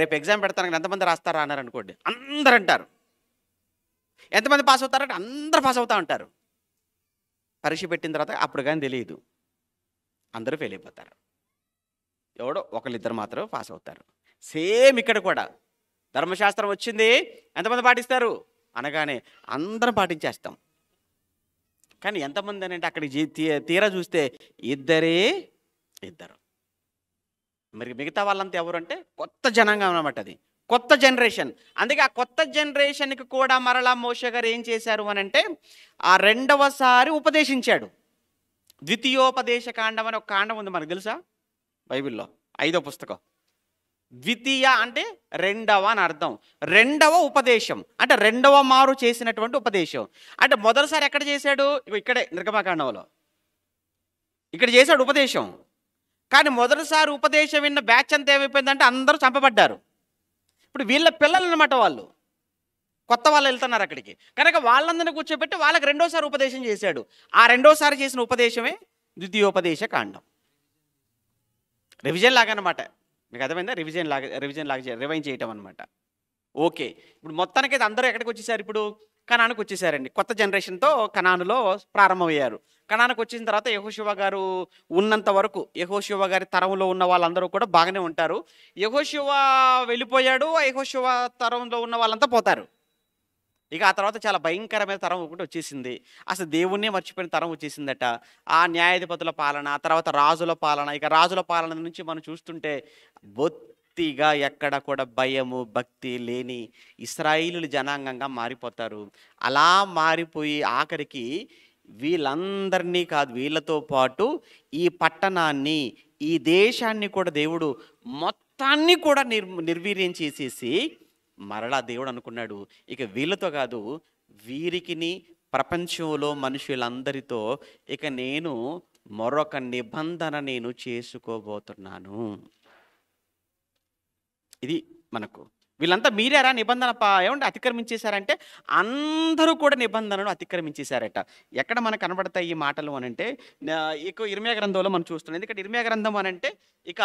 రేపు ఎగ్జామ్ పెడతాను ఎంతమంది రాస్తారా అన్నారు అనుకోండి, అందరు అంటారు. ఎంతమంది పాస్ అవుతారంటే అందరూ పాస్ అవుతా ఉంటారు. పరీక్ష పెట్టిన తర్వాత అప్పుడు కానీ తెలియదు, అందరూ ఫెయిల్ అయిపోతారు. ఎవడో ఒకళ్ళిద్దరు మాత్రం పాస్ అవుతారు. సేమ్ ఇక్కడ కూడా ధర్మశాస్త్రం వచ్చింది, ఎంతమంది పాటిస్తారు అనగానే అందరం పాటించేస్తాం. కానీ ఎంతమంది అని అంటే అక్కడికి తీరా చూస్తే ఇద్దరు. మరి మిగతా వాళ్ళంతా ఎవరు అంటే కొత్త జనాంగం అన్నమాట, అది కొత్త జనరేషన్. అందుకే ఆ కొత్త జనరేషన్కి కూడా మరలా మోషే గారు ఏం చేశారు అని అంటే ఆ రెండవసారి ఉపదేశించాడు. ద్వితీయోపదేశ కాండం అని ఒక కాండం ఉంది, మనకు తెలుసా బైబిల్లో, 5వ పుస్తకం. ద్వితీయ అంటే రెండవ అని అర్థం. రెండవ ఉపదేశం అంటే రెండవ మారు చేసినటువంటి ఉపదేశం. అంటే మొదటిసారి ఎక్కడ చేశాడు? ఇక్కడే నిర్గమకాండంలో ఇక్కడ చేశాడు ఉపదేశం. కానీ మొదటిసారి ఉపదేశం విన్న బ్యాచ్ అంతా ఏమైపోయిందంటే అందరూ చంపబడ్డారు. ఇప్పుడు వీళ్ళ పిల్లలు అన్నమాట, వాళ్ళు కొత్త వాళ్ళు వెళ్తున్నారు అక్కడికి. కనుక వాళ్ళందరినీ కూర్చోబెట్టి వాళ్ళకి రెండోసారి ఉపదేశం చేశాడు. ఆ రెండోసారి చేసిన ఉపదేశమే ద్వితీయోపదేశ కాండం. రివిజన్ లాగా అనమాట. మీకు అర్థమైందా? రివిజన్ లాగా రివైన్ చేయటం అనమాట. ఓకే, ఇప్పుడు మొత్తానికి అందరూ ఎక్కడికి వచ్చేసారు? ఇప్పుడు కనానుకు వచ్చేసారండి. కొత్త జనరేషన్తో కనానులో ప్రారంభమయ్యారు. కనానుకు వచ్చిన తర్వాత యెహోషువ గారు ఉన్నంత వరకు, యెహోషువ గారి తరంలో ఉన్న వాళ్ళందరూ కూడా బాగానే ఉంటారు. యెహోషువ వెళ్ళిపోయాడు, యెహోషువ తరంలో ఉన్న వాళ్ళంతా పోతారు. ఇక ఆ తర్వాత చాలా భయంకరమైన తరం ఒకటి వచ్చేసింది. అసలు దేవుణ్ణే మర్చిపోయిన తరం వచ్చేసిందట. ఆ న్యాయాధిపతుల పాలన, ఆ తర్వాత రాజుల పాలన. ఇక రాజుల పాలన నుంచి మనం చూస్తుంటే బొత్తిగా ఎక్కడ కూడా భయము భక్తి లేని ఇశ్రాయేలు జనాంగంగా మారిపోతారు. అలా మారిపోయి ఆఖరికి వీళ్ళందరినీ కాదు, వీళ్ళతో పాటు ఈ పట్టణాన్ని, ఈ దేశాన్ని కూడా దేవుడు మొత్తాన్ని కూడా నిర్వీర్యం చేసేసి మరలా దేవుడు అనుకున్నాడు, ఇక వీళ్ళతో కాదు, వీరికిని ప్రపంచంలో మనుషులందరితో ఇక నేను మరొక నిబంధన నేను చేసుకోబోతున్నాను. ఇది మనకు వీళ్ళంతా మీరారా నిబంధన ఏమంటే అతిక్రమించేశారంటే అందరూ కూడా నిబంధనను అతిక్రమించేశారట. ఎక్కడ మనకు కనబడతాయి ఈ మాటలు అని అంటే ఇక ఇర్మియా గ్రంథంలో మనం చూస్తున్నాం. ఎందుకంటే ఇర్మియా గ్రంథం అని అంటే ఇక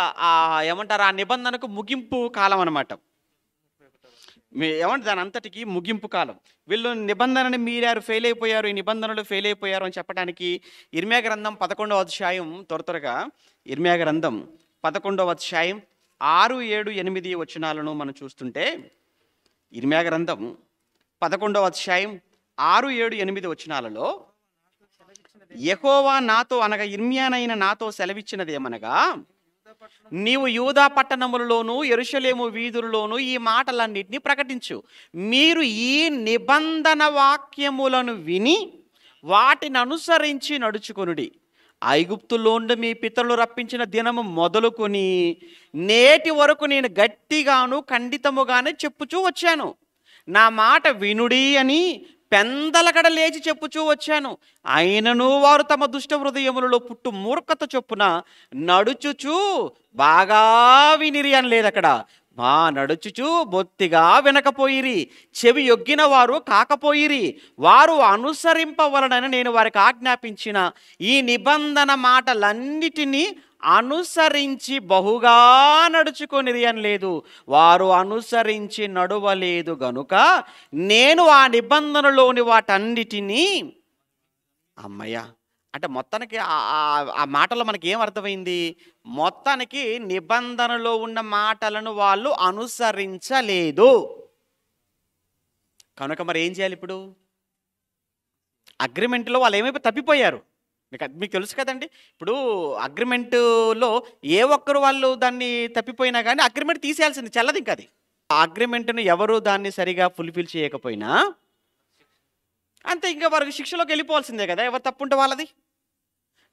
ఏమంటారు, ఆ నిబంధనకు ముగింపు కాలం అనమాట. ఏమంటే దాని అంతటికి ముగింపు కాలం. వీళ్ళు నిబంధనని మీరారు, ఫెయిల్ అయిపోయారు, ఈ నిబంధనలు ఫెయిల్ అయిపోయారు అని చెప్పడానికి ఇర్మియా గ్రంథం 11వ అధ్యాయం త్వరగా ఇర్మియా గ్రంథం 11వ అధ్యాయం 6, 7, 8 వచనాలను మనం చూస్తుంటే, ఇర్మియా గ్రంథం 11వ అధ్యాయం 6, 7, 8 వచనాలలో యెహోవా నాతో అనగా ఇర్మియానైన నాతో సెలవిచ్చినది ఏమనగా, నీవు యూదా పట్టణములలోను యెరూషలేము వీధులలోను ఈ మాటలన్నిటినీ ప్రకటించు. మీరు ఈ నిబంధన వాక్యములను విని వాటిని అనుసరించి నడుచుకొనుడి. ఐగుప్తులో నుండి మీ పితరులు రప్పించిన దినము మొదలుకొని నేటి వరకు నేను గట్టిగాను ఖండితముగానే చెప్పుచూ వచ్చాను. నా మాట వినుడి అని పెందలకడ లేచి చెప్పుచూ వచ్చాను. అయినను వారు తమ దుష్ట హృదయములలో పుట్టు మూర్ఖత చొప్పున నడుచుచూ బాగా వినిరి అని లేదు అక్కడ. నడుచుచూ బొత్తిగా వినకపోయిరి, చెవి యొగ్గిన వారు కాకపోయిరి. వారు అనుసరింపవలనని నేను వారికి ఆజ్ఞాపించిన ఈ నిబంధన మాటలన్నిటినీ అనుసరించి బహుగా నడుచుకొనిరి అని లేదు. వారు అనుసరించి నడవలేదు గనుక నేను ఆ నిబంధనలోని వాటన్నిటినీ అమ్మయ్య అంటే మొత్తానికి ఆ మాటలో మనకి ఏం అర్థమైంది? మొత్తానికి నిబంధనలో ఉన్న మాటలను వాళ్ళు అనుసరించలేదు కనుక మరి ఏం చేయాలి? ఇప్పుడు అగ్రిమెంట్లో వాళ్ళు ఏమైపోయి తప్పిపోయారు. మీకు తెలుసు కదండి, ఇప్పుడు అగ్రిమెంటులో ఏ ఒక్కరు వాళ్ళు దాన్ని తప్పిపోయినా కానీ అగ్రిమెంట్ తీసేయాల్సింది, చెల్లదు ఇంకా అది. ఆ అగ్రిమెంట్ను ఎవరు దాన్ని సరిగా ఫుల్ఫిల్ చేయకపోయినా అంతే, ఇంకా వారికి శిక్షలోకి వెళ్ళిపోవాల్సిందే కదా, ఎవరు తప్పు ఉంటే వాళ్ళది.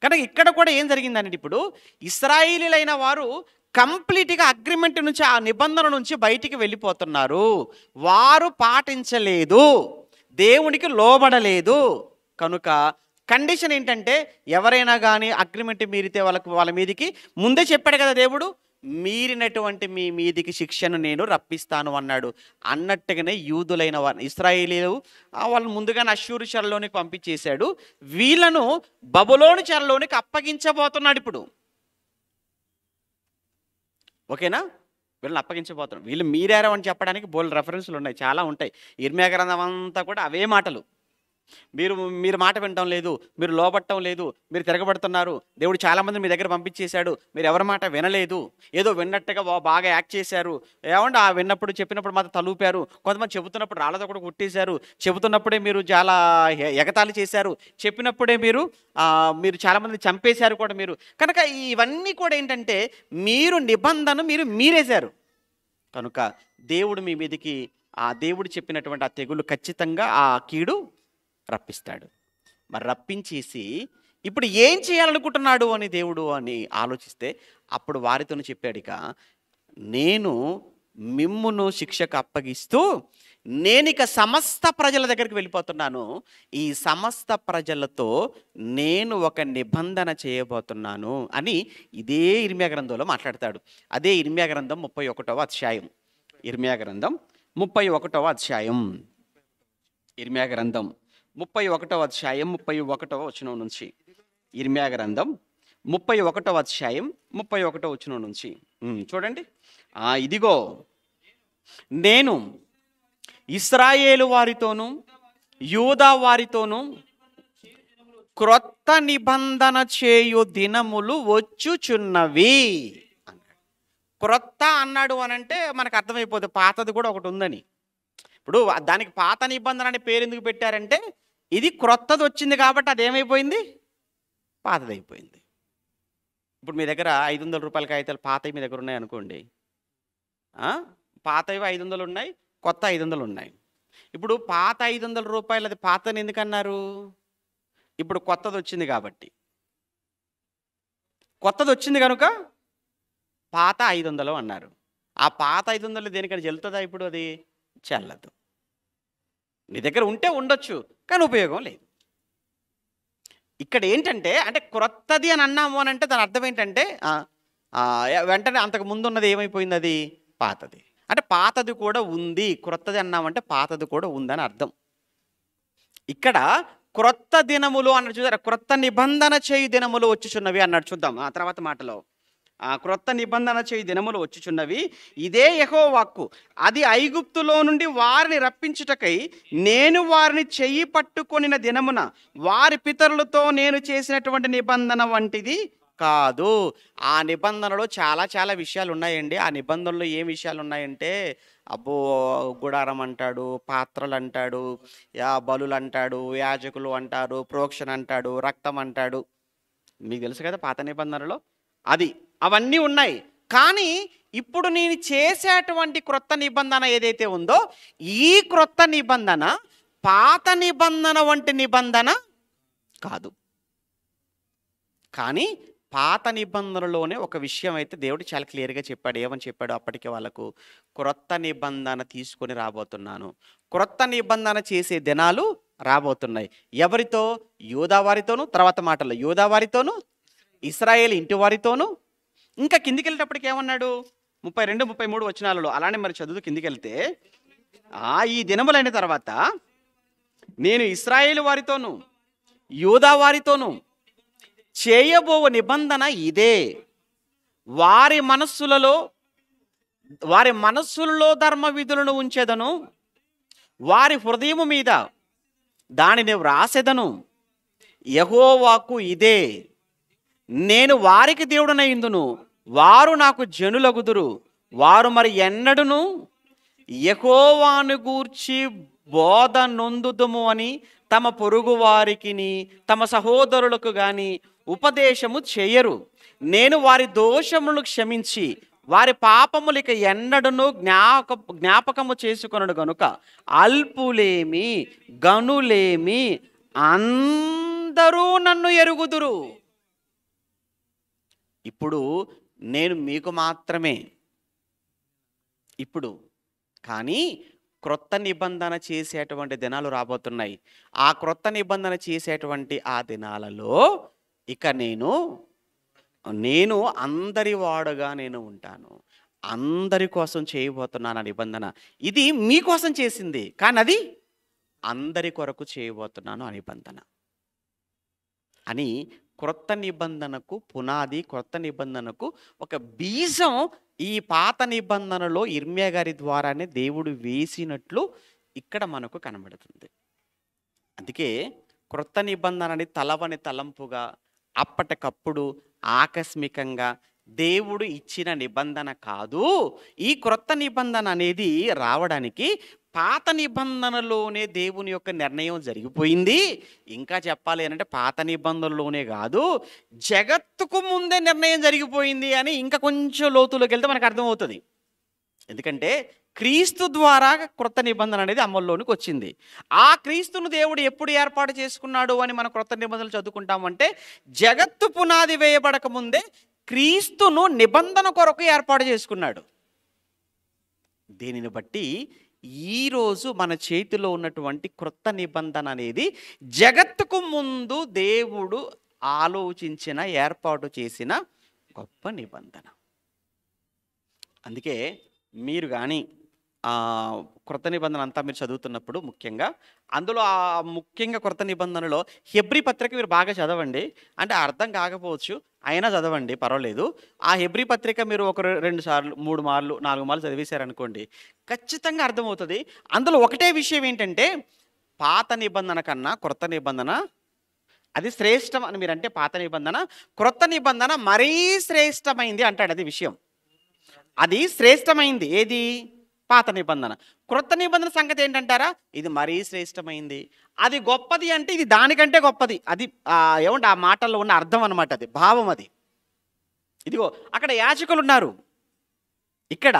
కనుక ఇక్కడ కూడా ఏం జరిగిందంటే, ఇప్పుడు ఇశ్రాయేలీలైన వారు కంప్లీట్గా అగ్రిమెంట్ నుంచి, ఆ నిబంధన నుంచి బయటికి వెళ్ళిపోతున్నారు. వారు పాటించలేదు, దేవునికి లోబడలేదు. కనుక కండిషన్ ఏంటంటే, ఎవరైనా కానీ అగ్రిమెంట్ మీరితే వాళ్ళ మీదికి ముందే చెప్పాడు కదా దేవుడు, మీరినటువంటి మీ మీదికి శిక్షను నేను రప్పిస్తాను అన్నాడు. అన్నట్టుగానే యూదులైన వారు, ఇశ్రాయేలీలు, వాళ్ళని ముందుగానే అష్షూరు చెరలోనికి పంపించేశాడు. వీళ్ళను బబులోను చెరలోనికి అప్పగించబోతున్నాడు ఇప్పుడు. ఓకేనా, వీళ్ళని అప్పగించబోతున్నాడు. వీళ్ళు మీరారు అని చెప్పడానికి బోల్డ్ రెఫరెన్స్లు ఉన్నాయి, చాలా ఉంటాయి. ఇర్మియా గ్రంథం అంతా కూడా అవే మాటలు. మీరు మాట వినటం లేదు, మీరు లోబట్టం లేదు, మీరు తిరగబడుతున్నారు, దేవుడు చాలామంది మీ దగ్గర పంపించేశాడు, మీరు ఎవరి మాట వినలేదు, ఏదో విన్నట్టుగా బాగా యాక్ట్ చేశారు. ఏమంటే ఆ విన్నప్పుడు చెప్పినప్పుడు మాత్రం తలూపారు, కొంతమంది చెబుతున్నప్పుడు రాళ్ళతో కూడా కొట్టేశారు, చెబుతున్నప్పుడే మీరు చాలా ఎగతాళి చేశారు, చెప్పినప్పుడే మీరు చాలామంది చంపేశారు కూడా మీరు. కనుక ఇవన్నీ కూడా ఏంటంటే, మీరు నిబంధన మీరేశారు. కనుక దేవుడు మీ మీదికి, ఆ దేవుడు చెప్పినటువంటి ఆ తెగులు ఖచ్చితంగా ఆ కీడు రప్పిస్తాడు. మరి రప్పించేసి ఇప్పుడు ఏం చేయాలనుకుంటున్నాడు అని దేవుడు అని ఆలోచిస్తే, అప్పుడు వారితో చెప్పాడు, ఇక నేను మిమ్మును శిక్షకు అప్పగిస్తూ నేనిక సమస్త ప్రజల దగ్గరికి వెళ్ళిపోతున్నాను. ఈ సమస్త ప్రజలతో నేను ఒక నిబంధన చేయబోతున్నాను అని ఇదే ఇర్మియా గ్రంథంలో మాట్లాడతాడు. అదే ఇర్మియా గ్రంథం 31వ అధ్యాయం. ఇర్మియా గ్రంథం 31వ అధ్యాయం. ఇర్మియా గ్రంథం 31వ అధ్యాయం 31వ వచనం నుంచి. ఇర్మియా గ్రంథం 31వ అధ్యాయం 31వ వచనం నుంచి చూడండి. ఇదిగో నేను ఇశ్రాయేలు వారితోనూ యూదా వారితోనూ క్రొత్త నిబంధన చేయు దినములు వచ్చుచున్నవి అన్నాడు. క్రొత్త అన్నాడు అనంటే మనకు అర్థమైపోతుంది పాతది కూడా ఒకటి ఉందని. ఇప్పుడు దానికి పాత నిబంధన అనే పేరు ఎందుకు పెట్టారంటే, ఇది క్రొత్తది వచ్చింది కాబట్టి అదేమైపోయింది, పాతదైపోయింది. ఇప్పుడు మీ దగ్గర 500 రూపాయల కాగితాలు పాతవి మీ దగ్గర ఉన్నాయి అనుకోండి. పాతవి 500 ఉన్నాయి, కొత్త 500 ఉన్నాయి. ఇప్పుడు పాత 500 రూపాయలు అది పాతని ఎందుకన్నారు, ఇప్పుడు కొత్తది వచ్చింది కాబట్టి. కొత్తది వచ్చింది కనుక పాత 500 అన్నారు. ఆ పాత 500 దేనికని చెల్లుతుందా ఇప్పుడు? అది చెల్లదు. నీ దగ్గర ఉంటే ఉండొచ్చు, కానీ ఉపయోగం లేదు. ఇక్కడ ఏంటంటే, అంటే క్రొత్తది అని అన్నాము అని అంటే దాని అర్థం ఏంటంటే, వెంటనే అంతకు ముందు ఉన్నది ఏమైపోయింది, అది పాతది. అంటే పాతది కూడా ఉంది, క్రొత్తది అన్నామంటే పాతది కూడా ఉందని అర్థం. ఇక్కడ క్రొత్త దినములు అన్నాడు చూసారా, క్రొత్త నిబంధన చేయు దినములు వచ్చుచున్నవి అన్నాడు. చూద్దాం ఆ తర్వాత మాటలో. క్రొత్త నిబంధన చేయి దినములు వచ్చుచున్నవి, ఇదే యెహోవా వాక్కు. అది ఐగుప్తులో నుండి వారిని రప్పించుటకై నేను వారిని చెయ్యి పట్టుకొనిన దినమున వారి పితరులతో నేను చేసినటువంటి నిబంధన వంటిది కాదు. ఆ నిబంధనలో చాలా చాలా విషయాలు ఉన్నాయండి. ఆ నిబంధనలో ఏం విషయాలు ఉన్నాయంటే, అబ్బో గుడారం అంటాడు, పాత్రలు అంటాడు, బలులు అంటాడు, యాజకులు అంటారు, ప్రోక్షణ అంటాడు, రక్తం అంటాడు. మీకు తెలుసు కదా పాత నిబంధనలో అవన్నీ ఉన్నాయి. కానీ ఇప్పుడు నేను చేసేటువంటి క్రొత్త నిబంధన ఏదైతే ఉందో, ఈ క్రొత్త నిబంధన పాత నిబంధన వంటి నిబంధన కాదు. కానీ పాత నిబంధనలోనే ఒక విషయం అయితే దేవుడు చాలా క్లియర్గా చెప్పాడు. ఏమని చెప్పాడు? అప్పటికే వాళ్ళకు క్రొత్త నిబంధన తీసుకొని రాబోతున్నాను, క్రొత్త నిబంధన చేసే దినాలు రాబోతున్నాయి. ఎవరితో? యూదా వారితోనూ, తర్వాత మాటల్లో యూదా వారితోనూ, ఇశ్రాయేలు ఇంటి వారితోనూ. ఇంకా కిందికి వెళ్ళేటప్పటికి ఏమన్నాడు? 32, 33 వచనాలలో. అలానే మరి చదువు కిందికి వెళ్తే, ఈ దినములైన తర్వాత నేను ఇశ్రాయేలు వారితోనూ యూదా వారితోనూ చేయబోవు నిబంధన ఇదే. వారి మనస్సులలో ధర్మ విధులను ఉంచెదను, వారి హృదయము మీద దానిని వ్రాసెదను. యెహోవా వాక్కు ఇదే. నేను వారికి దేవుడనైందును, వారు నాకు జనులగుదురు. వారు మరి ఎన్నడును యెహోవాను గూర్చి బోధ నొందుదుము అని తమ పొరుగు వారికిని తమ సహోదరులకు గాని ఉపదేశము చేయరు. నేను వారి దోషములను క్షమించి వారి పాపములు ఇక ఎన్నడను జ్ఞాపకము చేసుకొనడు గనుక అల్పులేమి గనులేమి అందరూ నన్ను ఎరుగుదురు. ఇప్పుడు నేను మీకు మాత్రమే ఇప్పుడు, కానీ క్రొత్త నిబంధన చేసేటువంటి దినాలు రాబోతున్నాయి. ఆ క్రొత్త నిబంధన చేసేటువంటి ఆ దినాలలో ఇక నేను అందరి వాడుగా నేను ఉంటాను. అందరి కోసం చేయబోతున్నాను ఆ నిబంధన. ఇది మీకోసం చేసింది, కానీ అది అందరి కొరకు చేయబోతున్నాను ఆ నిబంధన అని క్రొత్త నిబంధనకు పునాది, క్రొత్త నిబంధనకు ఒక బీజం ఈ పాత నిబంధనలో ఇర్మియా గారి ద్వారానే దేవుడు వేసినట్లు ఇక్కడ మనకు కనబడుతుంది. అందుకే క్రొత్త నిబంధనని తలవని తలంపుగా అప్పటికప్పుడు ఆకస్మికంగా దేవుడు ఇచ్చిన నిబంధన కాదు. ఈ క్రొత్త నిబంధన అనేది రావడానికి పాత నిబంధనలోనే దేవుని యొక్క నిర్ణయం జరిగిపోయింది. ఇంకా చెప్పాలి అంటే పాత నిబంధనలోనే కాదు, జగత్తుకు ముందే నిర్ణయం జరిగిపోయింది అని ఇంకా కొంచెం లోతులోకి వెళ్తే మనకు అర్థమవుతుంది. ఎందుకంటే క్రీస్తు ద్వారా క్రొత్త నిబంధన అనేది అమల్లోనికి వచ్చింది. ఆ క్రీస్తును దేవుడు ఎప్పుడు ఏర్పాటు చేసుకున్నాడు అని మనం క్రొత్త నిబంధనలు చదువుకుంటామంటే జగత్తు పునాది వేయబడక ముందే క్రీస్తును నిబంధన కొరకు ఏర్పాటు చేసుకున్నాడు. దీనిని బట్టి ఈరోజు మన చేతిలో ఉన్నటువంటి క్రొత్త నిబంధన అనేది జగత్తుకు ముందు దేవుడు ఆలోచించిన, ఏర్పాటు చేసిన గొప్ప నిబంధన. అందుకే మీరు కానీ క్రొత్త నిబంధన అంతా మీరు చదువుతున్నప్పుడు అందులో ముఖ్యంగా క్రొత్త నిబంధనలో హెబ్రీ పత్రిక మీరు బాగా చదవండి. అంటే అర్థం కాకపోవచ్చు, అయినా చదవండి, పర్వాలేదు. ఆ హెబ్రీ పత్రిక మీరు ఒక 2 సార్లు 3 మార్లు 4 మార్లు చదివేశారనుకోండి, ఖచ్చితంగా అర్థమవుతుంది. అందులో ఒకటే విషయం ఏంటంటే పాత నిబంధన కన్నా క్రొత్త నిబంధన అది శ్రేష్టం అని మీరంటే పాత నిబంధన, క్రొత్త నిబంధన మరీ శ్రేష్టమైంది అంటాడు. అది విషయం, అది శ్రేష్టమైంది. ఏది? పాత నిబంధన. క్రొత్త నిబంధన సంగతి ఏంటంటారా? ఇది మరీ శ్రేష్టమైంది. అది గొప్పది అంటే ఇది దానికంటే గొప్పది. అది ఏమంటే ఆ మాటల్లో ఉన్న అర్థం అనమాట, అది భావం. అది ఇదిగో అక్కడ యాజకులు ఉన్నారు, ఇక్కడ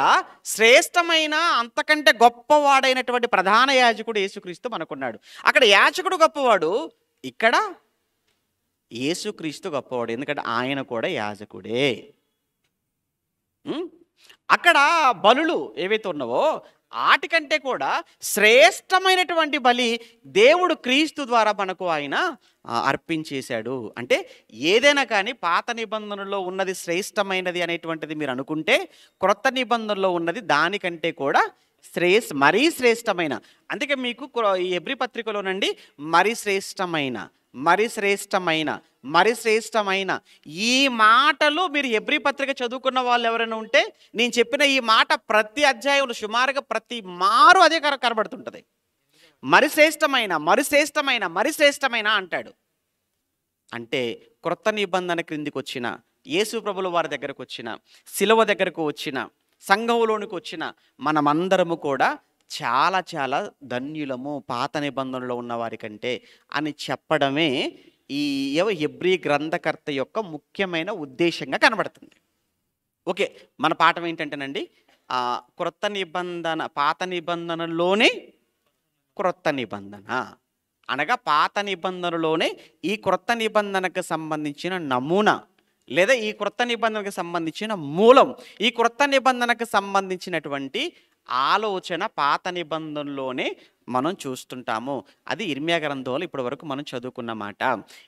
శ్రేష్టమైన అంతకంటే గొప్పవాడైనటువంటి ప్రధాన యాజకుడు యేసుక్రీస్తు మనకున్నాడు. అక్కడ యాజకుడు గొప్పవాడు, ఇక్కడ యేసుక్రీస్తు గొప్పవాడు, ఎందుకంటే ఆయన కూడా యాజకుడే. అక్కడ బలులు ఏవైతే ఉన్నావో వాటికంటే కూడా శ్రేష్టమైనటువంటి బలి దేవుడు క్రీస్తు ద్వారా మనకు ఆయన అర్పించేశాడు. అంటే ఏదైనా కానీ పాత నిబంధనలో ఉన్నది శ్రేష్టమైనది అనేటువంటిది మీరు అనుకుంటే క్రొత్త నిబంధనలో ఉన్నది దానికంటే కూడా మరీ శ్రేష్టమైన. అందుకే మీకు ఈ హెబ్రీ పత్రికలోనండి మరీ శ్రేష్టమైన, మరీ శ్రేష్టమైన, మరీ శ్రేష్టమైన ఈ మాటలు మీరు హెబ్రీ పత్రిక చదువుకున్న వాళ్ళు ఎవరైనా ఉంటే నేను చెప్పిన ఈ మాట ప్రతి అధ్యాయంలో సుమారుగా ప్రతి మారు అదే కనబడుతుంటుంది. మరి శ్రేష్టమైన, మరి శ్రేష్టమైన, మరి శ్రేష్టమైన అంటాడు. అంటే క్రొత్త నిబంధన క్రిందికి వచ్చిన యేసు ప్రభుల వారి దగ్గరకు వచ్చిన, శిలువ దగ్గరకు వచ్చిన, సంఘంలోనికి వచ్చిన మనమందరము కూడా చాలా చాలా ధన్యులము పాత నిబంధనలో ఉన్న వారి కంటే అని చెప్పడమే ఈ హెబ్రీ గ్రంథకర్త యొక్క ముఖ్యమైన ఉద్దేశంగా కనబడుతుంది. ఓకే, మన పాఠం ఏంటంటేనండి క్రొత్త నిబంధన, పాత నిబంధనలోనే క్రొత్త నిబంధన అనగా పాత నిబంధనలోనే ఈ క్రొత్త నిబంధనకు సంబంధించిన నమూనా లేదా ఈ క్రొత్త నిబంధనకు సంబంధించిన మూలం, ఈ క్రొత్త నిబంధనకు సంబంధించినటువంటి ఆలోచన పాత నిబంధనలోనే మనం చూస్తుంటాము. అది ఇర్మియా గ్రంథంలో ఇప్పటి వరకు మనం చదువుకున్న మాట.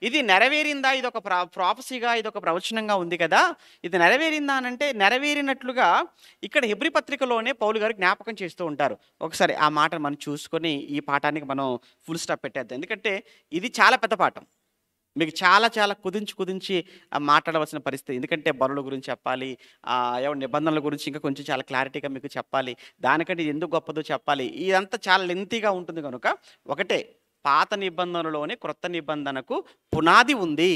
ఇది నెరవేరిందా? ఇది ఒక ప్రాఫెసీగా, ఇది ఒక ప్రవచనంగా ఉంది కదా, ఇది నెరవేరిందా అనంటే నెరవేరినట్లుగా ఇక్కడ హెబ్రీ పత్రికలోనే పౌలు గారు జ్ఞాపకం చేస్తూ ఉంటారు. ఒకసారి ఆ మాట మనం చూసుకొని ఈ పాఠానికి మనం ఫుల్ స్టాప్ పెట్టేద్దాం. ఎందుకంటే ఇది చాలా పెద్ద పాఠం, మీకు చాలా చాలా కుదించి మాట్లాడవలసిన పరిస్థితి. ఎందుకంటే బలుల గురించి చెప్పాలి, నిబంధనల గురించి ఇంకా కొంచెం చాలా క్లారిటీగా మీకు చెప్పాలి, దానికంటే ఎందుకు గొప్పదో చెప్పాలి. ఇదంతా చాలా లెంతీగా ఉంటుంది కనుక ఒకటే, పాత నిబంధనలోనే క్రొత్త నిబంధనకు పునాది ఉంది.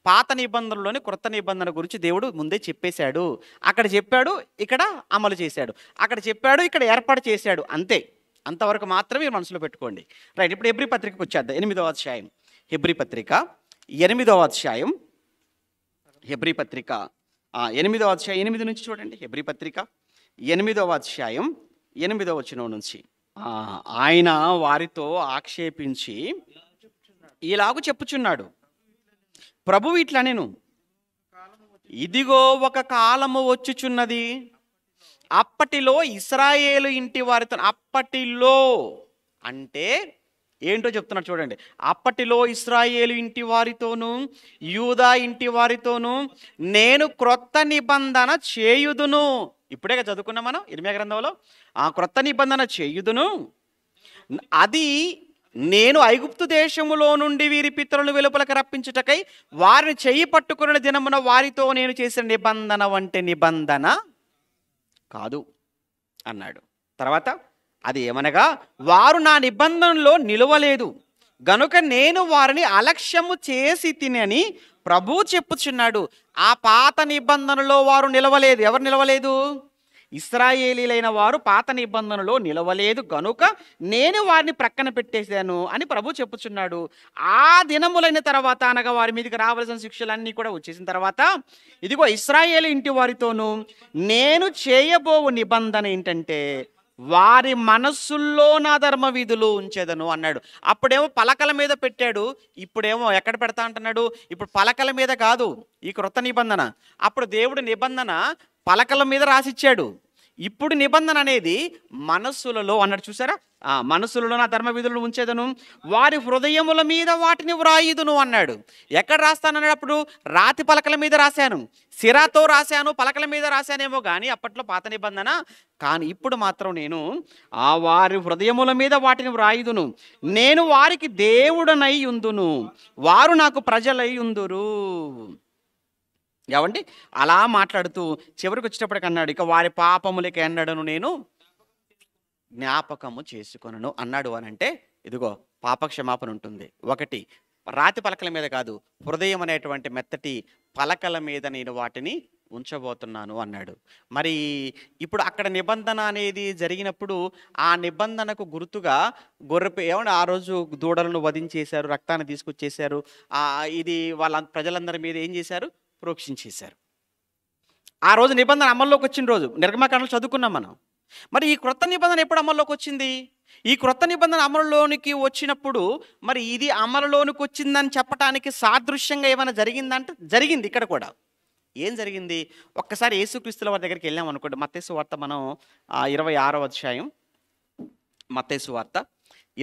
పాత నిబంధనలోనే క్రొత్త నిబంధన గురించి దేవుడు ముందే చెప్పేశాడు. అక్కడ చెప్పాడు, ఇక్కడ అమలు చేశాడు. అక్కడ చెప్పాడు, ఇక్కడ ఏర్పాటు చేశాడు. అంతే, అంతవరకు మాత్రమే మనసులో పెట్టుకోండి. రైట్, ఇప్పుడు హెబ్రీ పత్రికకు వచ్చేద్దాం. 8వ అధ్యాయం హెబ్రీ పత్రిక 8వ అధ్యాయం. హెబ్రీ పత్రిక 8వ అధ్యాయం 8 నుంచి చూడండి. హెబ్రీ పత్రిక 8వ అధ్యాయం 8వ వచనం నుంచి. ఆయన వారితో ఆక్షేపించి ఇలాగు చెప్పుచున్నాడు, ప్రభువు ఇట్లా నేను, ఇదిగో ఒక కాలము వచ్చుచున్నది, అప్పటిలో ఇశ్రాయేలు ఇంటి వారితో, అప్పటిలో అంటే ఏంటో చెప్తున్నాడు చూడండి. అప్పటిలో ఇశ్రాయేలు ఇంటి వారితోనూ యూదా ఇంటి వారితోనూ నేను క్రొత్త నిబంధన చేయుదును. ఇప్పుడే చదువుకున్నాం మనం ఇర్మీయా గ్రంథంలో. ఆ క్రొత్త నిబంధన చేయుదును, అది నేను ఐగుప్తు దేశములో నుండి వీరి పితరులను వెలుపలకు రప్పించుటకై వారిని చెయ్యి పట్టుకున్న దినమున వారితో నేను చేసిన నిబంధన వంటి నిబంధన కాదు అన్నాడు. తర్వాత అది ఏమనగా, వారు నా నిబంధనలో నిలవలేదు గనుక నేను వారిని అలక్ష్యము చేసి తినని ప్రభువు చెప్పుచున్నాడు. ఆ పాత నిబంధనలో వారు నిలవలేదు. ఎవరు నిలవలేదు? ఇశ్రాయేలీలైన వారు పాత నిబంధనలో నిలవలేదు గనుక నేను వారిని ప్రక్కన పెట్టేశాను అని ప్రభు చెప్పుచున్నాడు. ఆ దినములైన తర్వాత, అనగా వారి మీదకి రావాల్సిన శిక్షలన్నీ కూడా వచ్చేసిన తర్వాత, ఇదిగో ఇశ్రాయేలు ఇంటి వారితోనూ నేను చేయబోవు నిబంధన ఏంటంటే, వారి మనస్సుల్లో నా ధర్మ విధులు ఉంచేదను అన్నాడు. అప్పుడేమో పలకల మీద పెట్టాడు, ఇప్పుడేమో ఎక్కడ పెడతా అంటున్నాడు? ఇప్పుడు పలకల మీద కాదు ఈ క్రొత్త నిబంధన. అప్పుడు దేవుడు నిబంధన పలకల మీద రాసిచ్చాడు. ఇప్పుడు నిబంధన అనేది మనస్సులలో అన్నాడు. చూసారా? మనస్సులలో నా ధర్మ విధులను ఉంచేదను, వారి హృదయముల మీద వాటిని వ్రాయుదును అన్నాడు. ఎక్కడ రాస్తానన్నాడు? అప్పుడు రాతి పలకల మీద రాశాను, సిరాతో రాశాను, పలకల మీద రాశానేమో కానీ అప్పట్లో పాత నిబంధన. కానీ ఇప్పుడు మాత్రం నేను వారి హృదయముల మీద వాటిని వ్రాయుదును, నేను వారికి దేవుడనై ఉందును, వారు నాకు ప్రజలై ఉందురు. ఏమండి? అలా మాట్లాడుతూ చివరికి వచ్చేటప్పటికి అన్నాడు, ఇక వారి పాపములకి ఎన్నడను నేను జ్ఞాపకము చేసుకొనను అన్నాడు. అని అంటే ఇదిగో పాపక్షమాపణ ఉంటుంది. ఒకటి రాతి పలకల మీద కాదు, హృదయం అనేటువంటి మెత్తటి పలకల మీద నేను వాటిని ఉంచబోతున్నాను అన్నాడు. మరి ఇప్పుడు అక్కడ నిబంధన అనేది జరిగినప్పుడు ఆ నిబంధనకు గుర్తుగా ఏమన్నా ఆ రోజు దూడలను వధించేశారు, రక్తాన్ని తీసుకొచ్చేశారు. ఇది వాళ్ళ ప్రజలందరి మీద ఏం చేశారు? ప్రోక్షించేశారు. ఆ రోజు నిబంధన అమల్లోకి వచ్చిన రోజు నిర్గమకాండలో చదువుకున్నాం మనం. మరి ఈ క్రొత్త నిబంధన ఎప్పుడు అమల్లోకి వచ్చింది? ఈ క్రొత్త నిబంధన అమలులోనికి వచ్చినప్పుడు మరి ఇది అమలులోనికి వచ్చిందని చెప్పడానికి సాదృశ్యంగా ఏమైనా జరిగిందంటే జరిగింది. ఇక్కడ కూడా ఏం జరిగింది? ఒక్కసారి యేసుక్రీస్తుల వారి దగ్గరికి వెళ్ళాం అనుకోండి. మత్తయి సువార్త మనం 26వ అధ్యాయం, మత్తయి సువార్త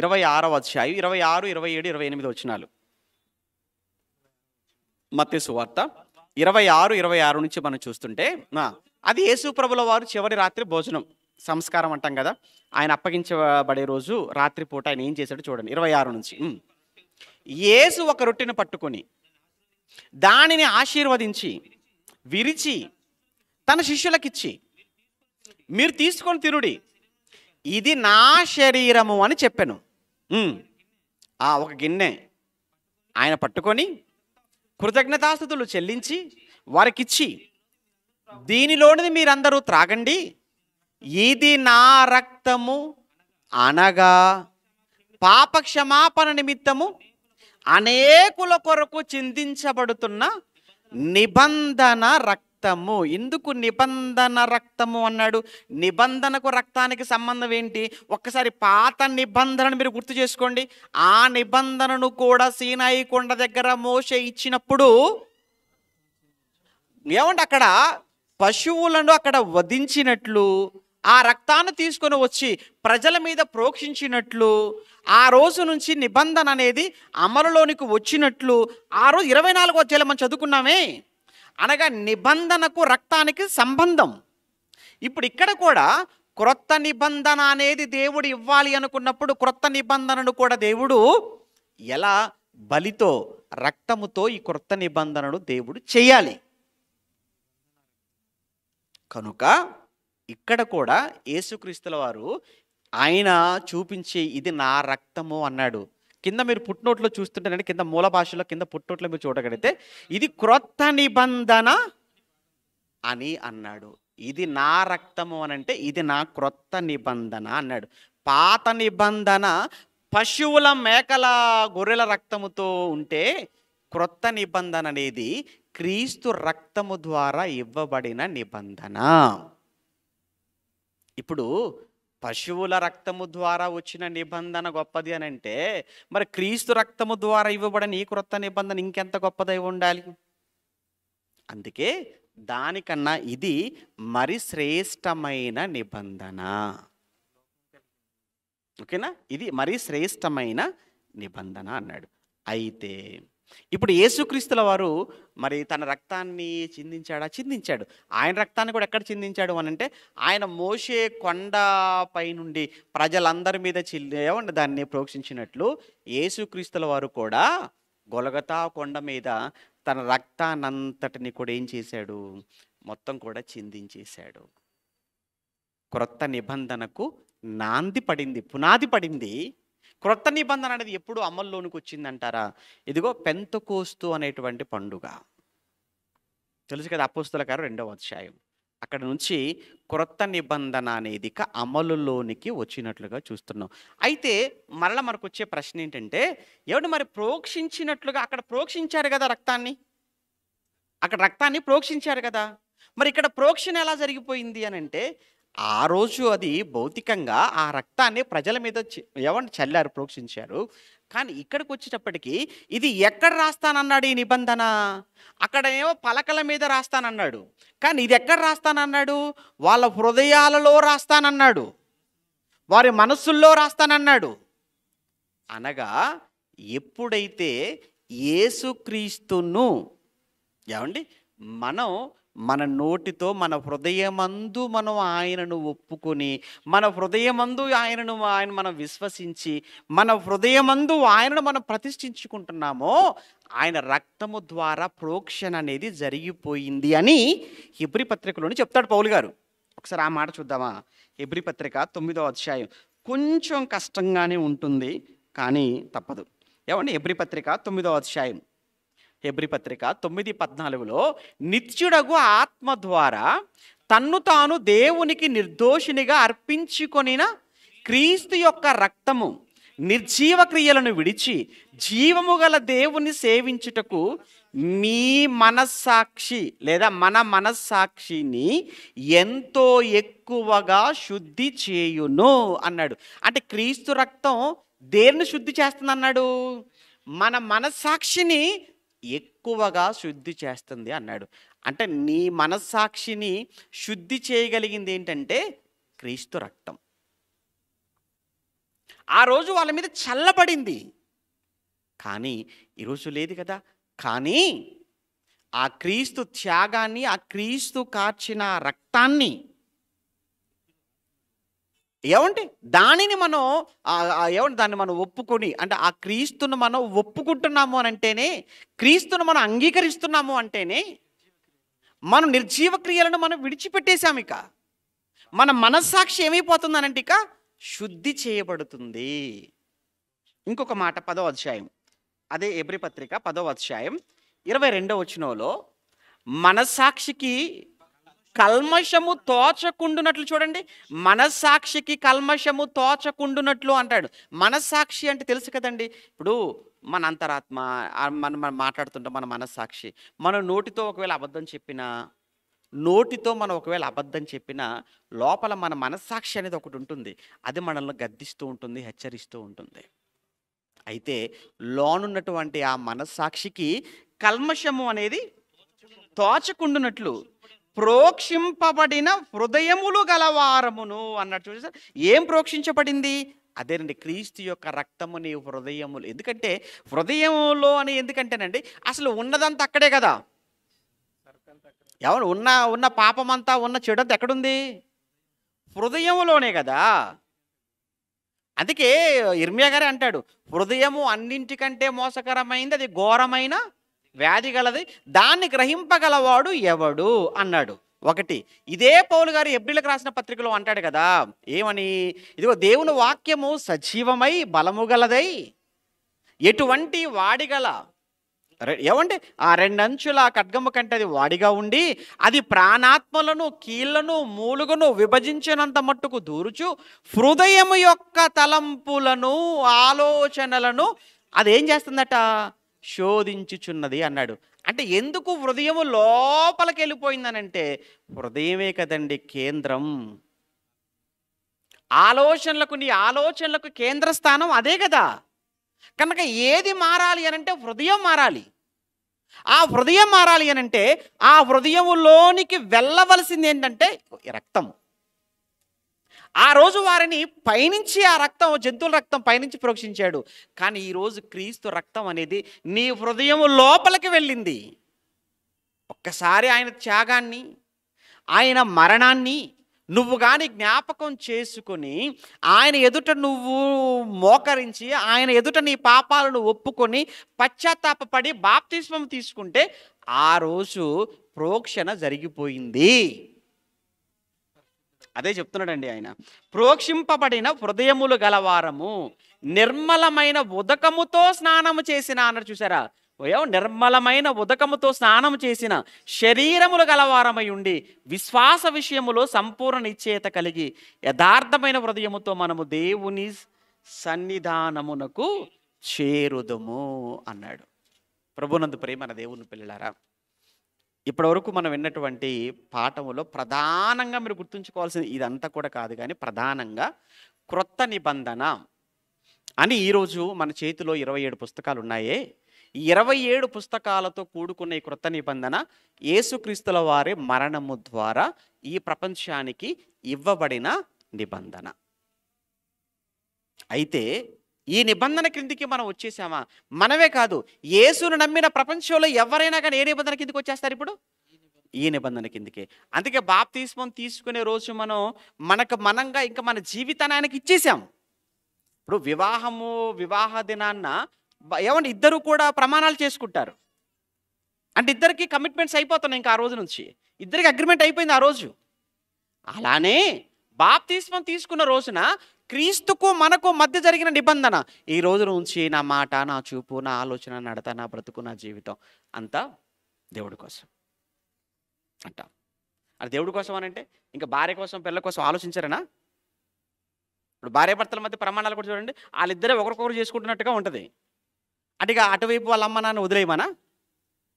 26వ అధ్యాయం 26, 27, 28 వచనాలు. మత్తయి సువార్త 26, 26 నుంచి మనం చూస్తుంటే, అది యేసు ప్రభుల వారు చివరి రాత్రి భోజనం సంస్కారం అంటాం కదా, ఆయన అప్పగించబడే రోజు రాత్రి పూట ఆయన ఏం చేశాడు చూడండి. 26 నుంచి. యేసు ఒక రొట్టెను పట్టుకొని దానిని ఆశీర్వదించి విరిచి తన శిష్యులకిచ్చి, మీరు తీసుకొని తినుడి, ఇది నా శరీరము అని చెప్పాను. ఒక గిన్నె ఆయన పట్టుకొని కృతజ్ఞతాస్తుతులు చెల్లించి వారికిచ్చి, దీనిలోనిది మీరందరూ త్రాగండి, ఇది నా రక్తము, అనగా పాపక్షమాపణ నిమిత్తము అనేకుల కొరకు చిందించబడుతున్న నిబంధన రక్తము. ఎందుకు నిబంధన రక్తము అన్నాడు? నిబంధనకు రక్తానికి సంబంధం ఏంటి? ఒక్కసారి పాత నిబంధనను మీరు గుర్తు చేసుకోండి. ఆ నిబంధనను కూడా సీనాయి కొండ దగ్గర మోషే ఇచ్చినప్పుడు ఏమంటే అక్కడ పశువులను అక్కడ వధించినట్లు, ఆ రక్తాన్ని తీసుకొని వచ్చి ప్రజల మీద ప్రోక్షించినట్లు, ఆ రోజు నుంచి నిబంధన అనేది అమలులోనికి వచ్చినట్లు ఆ రోజు 24వ అధ్యాయంలో మనం చదువుకున్నామే. అనగా నిబంధనకు రక్తానికి సంబంధం. ఇప్పుడు ఇక్కడ కూడా క్రొత్త నిబంధన అనేది దేవుడు ఇవ్వాలి అనుకున్నప్పుడు క్రొత్త నిబంధనను కూడా దేవుడు ఎలా బలితో, రక్తముతో ఈ క్రొత్త నిబంధనను దేవుడు చేయాలి. కనుక ఇక్కడ కూడా యేసుక్రీస్తుల వారు ఆయన చూపించి ఇది నా రక్తము అన్నాడు. కింద మీరు పుట్నోట్లో చూస్తుంటేనండి, కింద మూల భాషలో కింద పుట్నోట్లో మీరు చూడగలిగితే ఇది క్రొత్త నిబంధన అని అన్నాడు. ఇది నా రక్తము అని అంటే ఇది నా క్రొత్త నిబంధన అన్నాడు. పాత నిబంధన పశువుల, మేకల, గొర్రెల రక్తముతో ఉంటే క్రొత్త నిబంధన అనేది క్రీస్తు రక్తము ద్వారా ఇవ్వబడిన నిబంధన. ఇప్పుడు పశువుల రక్తము ద్వారా వచ్చిన నిబంధన గొప్పది అని అంటే, మరి క్రీస్తు రక్తము ద్వారా ఇవ్వబడిన ఈ క్రొత్త నిబంధన ఇంకెంత గొప్పదై ఉండాలి. అందుకే దానికన్నా ఇది మరి శ్రేష్టమైన నిబంధన. ఓకేనా, ఇది మరి శ్రేష్టమైన నిబంధన అన్నాడు. అయితే ఇప్పుడు యేసుక్రీస్తుల వారు మరి తన రక్తాన్ని చిందించాడు. ఆయన రక్తాన్ని కూడా ఎక్కడ చిందించాడు అని అంటే, ఆయన మోషే కొండపై నుండి ప్రజలందరి మీద ఏమంటే దాన్ని ప్రోక్షించినట్లు యేసుక్రీస్తుల వారు కూడా గొలగతా కొండ మీద తన రక్తాన్నంతటిని కూడా ఏం చేశాడు, మొత్తం కూడా చిందించేశాడు. క్రొత్త నిబంధనకు నాంది పడింది, పునాది పడింది. క్రొత్త నిబంధన అనేది ఎప్పుడు అమల్లోనికి వచ్చిందంటారా? ఇదిగో పెంతెకోస్తు అనేటువంటి పండుగ తెలుసు కదా, అపోస్తల కార్యం 2వ అధ్యాయం. అక్కడ నుంచి క్రొత్త నిబంధన అనేది అమలులోనికి వచ్చినట్లుగా చూస్తున్నాం. అయితే మరలా మనకు వచ్చే ప్రశ్న ఏంటంటే, ఎవడు మరి ప్రోక్షించినట్లుగా అక్కడ ప్రోక్షించారు కదా రక్తాన్ని, అక్కడ రక్తాన్ని ప్రోక్షించారు కదా, మరి ఇక్కడ ప్రోక్షణ ఎలా జరిగిపోయింది అని అంటే, ఆ రోజు అది భౌతికంగా ఆ రక్తాన్ని ప్రజల మీద ఏమంటే చల్లారు, ప్రోక్షించారు. కానీ ఇక్కడికి వచ్చేటప్పటికి ఇది ఎక్కడ రాస్తానన్నాడు ఈ నిబంధన? అక్కడేమో పలకల మీద రాస్తానన్నాడు, కానీ ఇది ఎక్కడ రాస్తానన్నాడు? వాళ్ళ హృదయాలలో రాస్తానన్నాడు, వారి మనస్సుల్లో రాస్తానన్నాడు. అనగా ఎప్పుడైతే యేసుక్రీస్తును ఏమండి మనం మన నోటితో మన హృదయమందు మనం ఆయనను ఒప్పుకొని, మన హృదయమందు ఆయన మనం విశ్వసించి, మన హృదయమందు ఆయనను మనం ప్రతిష్ఠించుకుంటున్నామో, ఆయన రక్తము ద్వారా ప్రోక్షణ అనేది జరిగిపోయింది అని హెబ్రీ పత్రికలోని చెప్తాడు పౌలు గారు. ఒకసారి ఆ మాట చూద్దామా? హెబ్రీ పత్రిక 9వ అధ్యాయం. కొంచెం కష్టంగానే ఉంటుంది కానీ తప్పదు. ఏమండి, హెబ్రీ పత్రిక 9వ అధ్యాయం. హెబ్రీ పత్రిక 9:14లో నిత్యుడగు ఆత్మ ద్వారా తన్ను తాను దేవునికి నిర్దోషినిగా అర్పించుకొనిన క్రీస్తు యొక్క రక్తము నిర్జీవ క్రియలను విడిచి జీవము గల దేవుని సేవించుటకు మీ మనస్సాక్షి లేదా మన మనస్సాక్షిని ఎంతో ఎక్కువగా శుద్ధి చేయును అన్నాడు. అంటే క్రీస్తు రక్తం దేన్ని శుద్ధి చేస్తుంది అన్నాడు? మన మనస్సాక్షిని ఎక్కువగా శుద్ధి చేస్తుంది అన్నాడు. అంటే నీ మనస్సాక్షిని శుద్ధి చేయగలిగింది ఏంటంటే క్రీస్తు రక్తం. ఆ రోజు వాళ్ళ మీద చల్లబడింది, కానీ ఈరోజు లేదు కదా. కానీ ఆ క్రీస్తు త్యాగాన్ని, ఆ క్రీస్తు కార్చిన రక్తాన్ని ఏమంటే దానిని మనం ఏమంటే దాన్ని మనం ఒప్పుకొని, అంటే ఆ క్రీస్తును మనం ఒప్పుకుంటున్నాము అని అంటేనే, క్రీస్తును మనం అంగీకరిస్తున్నాము అంటేనే మనం నిర్జీవ క్రియలను మనం విడిచిపెట్టేశాము. ఇక మన మనస్సాక్షి ఏమైపోతుందనంటే ఇక శుద్ధి చేయబడుతుంది. ఇంకొక మాట 10వ అధ్యాయం, అదే హెబ్రీ పత్రిక 10వ అధ్యాయం 22వ వచనంలో మనస్సాక్షికి కల్మషము తోచకుండునట్లు, చూడండి, మనస్సాక్షికి కల్మషము తోచకుండునట్లు అంటాడు. మనస్సాక్షి అంటే తెలుసు కదండి, ఇప్పుడు మన అంతరాత్మ, మనం మాట్లాడుతుంటాం మన మనస్సాక్షి. మన నోటితో ఒకవేళ అబద్ధం చెప్పినా లోపల మన మనస్సాక్షి అనేది ఒకటి ఉంటుంది, అది మనల్ని గద్దిస్తూ ఉంటుంది, హెచ్చరిస్తూ ఉంటుంది. అయితే లోనున్నటువంటి ఆ మనస్సాక్షికి కల్మషము అనేది తోచకుండునట్లు ప్రోక్షింపబడిన హృదయములు గలవారమును అన్నట్టు. చూసారు, ఏం ప్రోక్షించబడింది? అదేనండి, క్రీస్తు యొక్క రక్తము నీ హృదయములు. ఎందుకంటే హృదయంలో అని ఎందుకంటేనండి, అసలు ఉన్నదంతా అక్కడే కదా. ఎవరు ఉన్న పాపమంతా, ఉన్న చెడంతా ఎక్కడుంది? హృదయములోనే కదా. అందుకే ఇర్మియా గారే అంటాడు, హృదయము అన్నింటికంటే మోసకరమైంది, అది ఘోరమైన వ్యాధి గలది, దాన్ని గ్రహింపగలవాడు ఎవడు అన్నాడు. ఒకటి ఇదే పౌలు గారు హెబ్రీలకు రాసిన పత్రికలో అంటాడు కదా, ఏమని? ఇదిగో దేవుని వాక్యము సజీవమై బలము గలదై ఎటువంటి వాడిగల ఏమంటే ఆ రెండంచుల ఖడ్గము కంటే అది వాడిగా ఉండి, అది ప్రాణాత్మలను కీళ్లను మూలుగును విభజించినంత మట్టుకు దూరుచు హృదయము యొక్క తలంపులను ఆలోచనలను అదేం చేస్తుందట? శోధించుచున్నది అన్నాడు. అంటే ఎందుకు హృదయము లోపలికి వెళ్ళిపోయిందనంటే, హృదయమే కదండి కేంద్రం. నీ ఆలోచనలకు కేంద్ర స్థానం అదే కదా. కనుక ఏది మారాలి అనంటే హృదయం మారాలి. ఆ హృదయం మారాలి అనంటే ఆ హృదయములోనికి వెళ్ళవలసింది ఏంటంటే రక్తం. ఆ రోజు వారిని పైనుంచి ఆ రక్తం, జంతువుల రక్తం పైనుంచి ప్రోక్షించాడు. కానీ ఈరోజు క్రీస్తు రక్తం అనేది నీ హృదయము లోపలికి వెళ్ళింది. ఒక్కసారి ఆయన త్యాగాన్ని, ఆయన మరణాన్ని నువ్వు కానీ జ్ఞాపకం చేసుకొని, ఆయన ఎదుట నువ్వు మోకరించి, ఆయన ఎదుట నీ పాపాలను ఒప్పుకొని పశ్చాత్తాపపడి బాప్తిస్మం తీసుకుంటే ఆ రోజు ప్రోక్షణ జరిగిపోయింది. అదే చెప్తున్నాడండి ఆయన. ప్రోక్షింపబడిన హృదయములు గలవారము, నిర్మలమైన ఉదకముతో స్నానము చేసిన అన్నాడు. చూసారా? నిర్మలమైన ఉదకముతో స్నానం చేసిన శరీరములు గలవారమై ఉండి విశ్వాస విషయములో సంపూర్ణ నిశ్చయత కలిగి యథార్థమైన హృదయముతో మనము దేవుని సన్నిధానమునకు చేరుదము అన్నాడు. ప్రభునందు ప్రేమ దేవుని పిల్లలారా, ఇప్పటివరకు మనం విన్నటువంటి పాఠములో ప్రధానంగా మీరు గుర్తుంచుకోవాల్సింది ఇదంతా కూడా కాదు, కానీ ప్రధానంగా క్రొత్త నిబంధన అని ఈరోజు మన చేతిలో 27 పుస్తకాలు ఉన్నాయే. ఈ 27 పుస్తకాలతో కూడుకున్న ఈ క్రొత్త నిబంధన యేసుక్రీస్తుల వారి మరణము ద్వారా ఈ ప్రపంచానికి ఇవ్వబడిన నిబంధన. అయితే ఈ నిబంధన క్రిందికి మనం వచ్చేసామా? మనమే కాదు, యేసును నమ్మిన ప్రపంచంలో ఎవరైనా కానీ ఏ నిబంధన కిందికి వచ్చేస్తారు? ఇప్పుడు ఈ నిబంధన కిందికి. అందుకే బాప్తిస్మం తీసుకునే రోజు మనకు మనంగా ఇంకా మన జీవితాన్ని ఆయనకి ఇచ్చేసాం. ఇప్పుడు వివాహ దినాన్న ఇద్దరు కూడా ప్రమాణాలు చేసుకుంటారు. అంటే ఇద్దరికి కమిట్మెంట్స్ అయిపోతున్నాయి. ఇంకా ఆ రోజు నుంచి ఇద్దరికి అగ్రిమెంట్ అయిపోయింది ఆ రోజు. అలానే బాప్తిస్మం తీసుకున్న రోజున క్రీస్తుకు మనకు మధ్య జరిగిన నిబంధన, ఈ రోజు నుంచి నా మాట, నా చూపు, నా ఆలోచన, నడత, నా బ్రతుకు, నా జీవితం అంతా దేవుడి కోసం అంట. అది దేవుడి కోసం అని అంటే ఇంకా భార్య కోసం, పిల్లల కోసం ఆలోచించారనా? ఇప్పుడు భార్య భర్తల మధ్య ప్రమాణాలు కూడా చూడండి, వాళ్ళిద్దరే ఒకరికొకరు చేసుకుంటున్నట్టుగా ఉంటుంది. అంటే ఇక అటువైపు వాళ్ళ అమ్మ నాన్న వదిలేయమనా,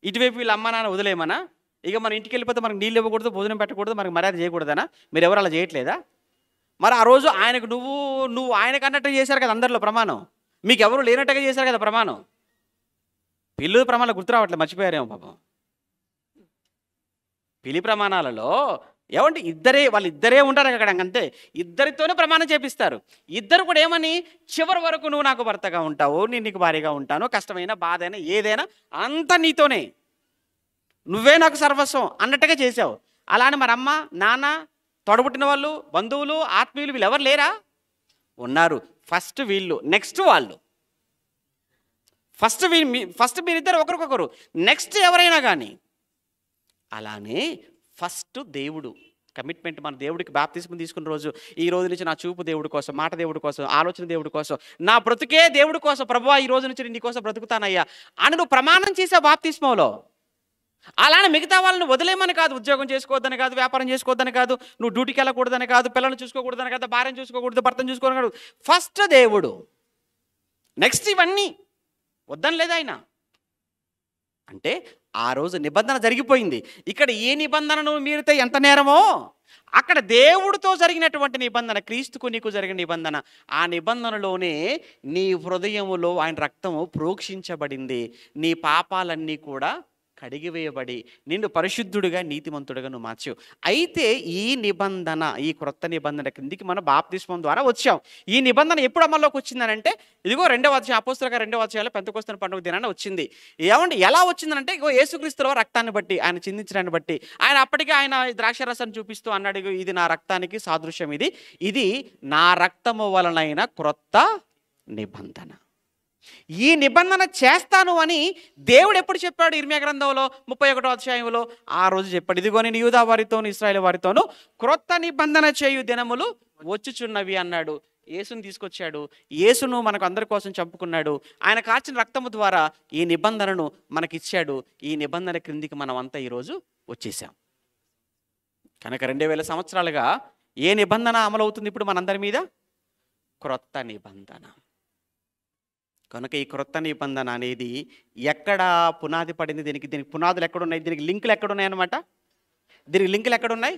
ఇటువైపు వీళ్ళ అమ్మ నాన్న వదిలేయమనా? ఇక మన ఇంటికి వెళ్ళిపోతే మనకు నీళ్ళు ఇవ్వకూడదు, భోజనం పెట్టకూడదు, మనకు మర్యాద చేయకూడదనా? మీరు ఎవరు అలా చేయట్లేదా? మరి ఆ రోజు ఆయనకు నువ్వు ఆయనకు అన్నట్టు చేశారు కదా అందరిలో ప్రమాణం, మీకు ఎవరు లేనట్టుగా చేశారు కదా ప్రమాణం. పిల్లి ప్రమాణాలు గుర్తు రావట్లేదు, మర్చిపోయారేమో పాపం. పిల్లి ప్రమాణాలలో వాళ్ళిద్దరే ఉంటారు అక్కడ, అంతే. ఇద్దరితోనే ప్రమాణం చేపిస్తారు. ఇద్దరు కూడా ఏమని, చివరి వరకు నువ్వు నాకు భర్తగా ఉంటావు, నేను నీకు భార్యగా ఉంటాను, కష్టమైన బాధైనా ఏదైనా అంతా నీతోనే, నువ్వే నాకు సర్వస్వం అన్నట్టుగా చేసావు. అలానే మరి అమ్మ నాన్న, తోడబుట్టిన వాళ్ళు, బంధువులు, ఆత్మీయులు వీళ్ళు ఎవరు లేరా? ఉన్నారు. ఫస్ట్ వీళ్ళు, నెక్స్ట్ వాళ్ళు. ఫస్ట్ మీరిద్దరు ఒకరికొకరు, నెక్స్ట్ ఎవరైనా కానీ. అలానే ఫస్ట్ దేవుడు కమిట్మెంట్. మన దేవుడికి బాప్తిస్మం తీసుకున్న రోజు, ఈ రోజు నుంచి నా చూపు దేవుడి కోసం, మాట దేవుడి కోసం, ఆలోచన దేవుడి కోసం, నా బ్రతుకే దేవుడి కోసం, ప్రభువా ఈ రోజు నుంచి నీ కోసం బ్రతుకుతానయ్యా అని నువ్వు ప్రమాణం చేసావు బాప్తిస్మంలో. అలానే మిగతా వాళ్ళని వదిలేమని కాదు, ఉద్యోగం చేసుకోవద్దని కాదు, వ్యాపారం చేసుకోవద్దని కాదు, నువ్వు డ్యూటీకి వెళ్ళకూడదని కాదు, పిల్లల్ని చూసుకోకూడదని కాదు, భార్యను చూసుకోకూడదు, భర్తను చూసుకోవడం కాదు. ఫస్ట్ దేవుడు, నెక్స్ట్ ఇవన్నీ వద్దని లేదా ఆయన అంటే. ఆ రోజు నిబంధన జరిగిపోయింది. ఇక్కడ ఏ నిబంధనను మీరితే ఎంత నేరమో, అక్కడ దేవుడితో జరిగినటువంటి నిబంధన, క్రీస్తుకు నీకు జరిగిన నిబంధన, ఆ నిబంధనలోనే నీ హృదయములో ఆయన రక్తము ప్రోక్షించబడింది. నీ పాపాలన్నీ కూడా కడిగివేయబడి నిన్ను పరిశుద్ధుడిగా, నీతిమంతుడిగా నువ్వు మార్చావు. అయితే ఈ నిబంధన, ఈ క్రొత్త నిబంధన కిందికి మనం బాప్తిస్మం ద్వారా వచ్చాం. ఈ నిబంధన ఎప్పుడు అమల్లోకి వచ్చిందనంటే, ఇదిగో 2వ అధ్యాయం, అపోస్తలుల 2వ అధ్యాయంలో పెంతెకొస్తు పండుగ దినాన వచ్చింది. ఎలా వచ్చిందనంటే, ఇగో యేసుక్రీస్తుల రక్తాన్ని బట్టి, ఆయన చిందించడాన్ని బట్టి, ఆయన అప్పటికే ఆయన ద్రాక్షరసాన్ని చూపిస్తూ అన్నాడు, ఇది నా రక్తానికి సాదృశ్యం, ఇది నా రక్తము వలనైన క్రొత్త నిబంధన. ఈ నిబంధన చేస్తాను అని దేవుడు ఎప్పుడు చెప్పాడు? ఇర్మియా గ్రంథంలో 31వ అధ్యాయంలో ఆ రోజు చెప్పాడు, ఇదిగో నేను యూదా వారితోను ఇశ్రాయేలు వారితోను క్రొత్త నిబంధన చేయు దినములు వచ్చుచున్నవి అన్నాడు. యేసును తీసుకొచ్చాడు, యేసును మనకు అందరి కోసం చంపుకున్నాడు, ఆయన కార్చిన రక్తము ద్వారా ఈ నిబంధనను మనకిచ్చాడు. ఈ నిబంధన క్రిందికి మనం అంతా ఈరోజు వచ్చేసాం. కనుక 2000 సంవత్సరాలుగా ఏ నిబంధన అమలవుతుంది ఇప్పుడు మనందరి మీద? క్రొత్త నిబంధన. కనుక ఈ క్రొత్త నిబంధన అనేది ఎక్కడ పునాది పడింది, దీనికి పునాదులు ఎక్కడున్నాయి, దీనికి లింకులు ఎక్కడున్నాయి అనమాట. దీనికి లింకులు ఎక్కడున్నాయి?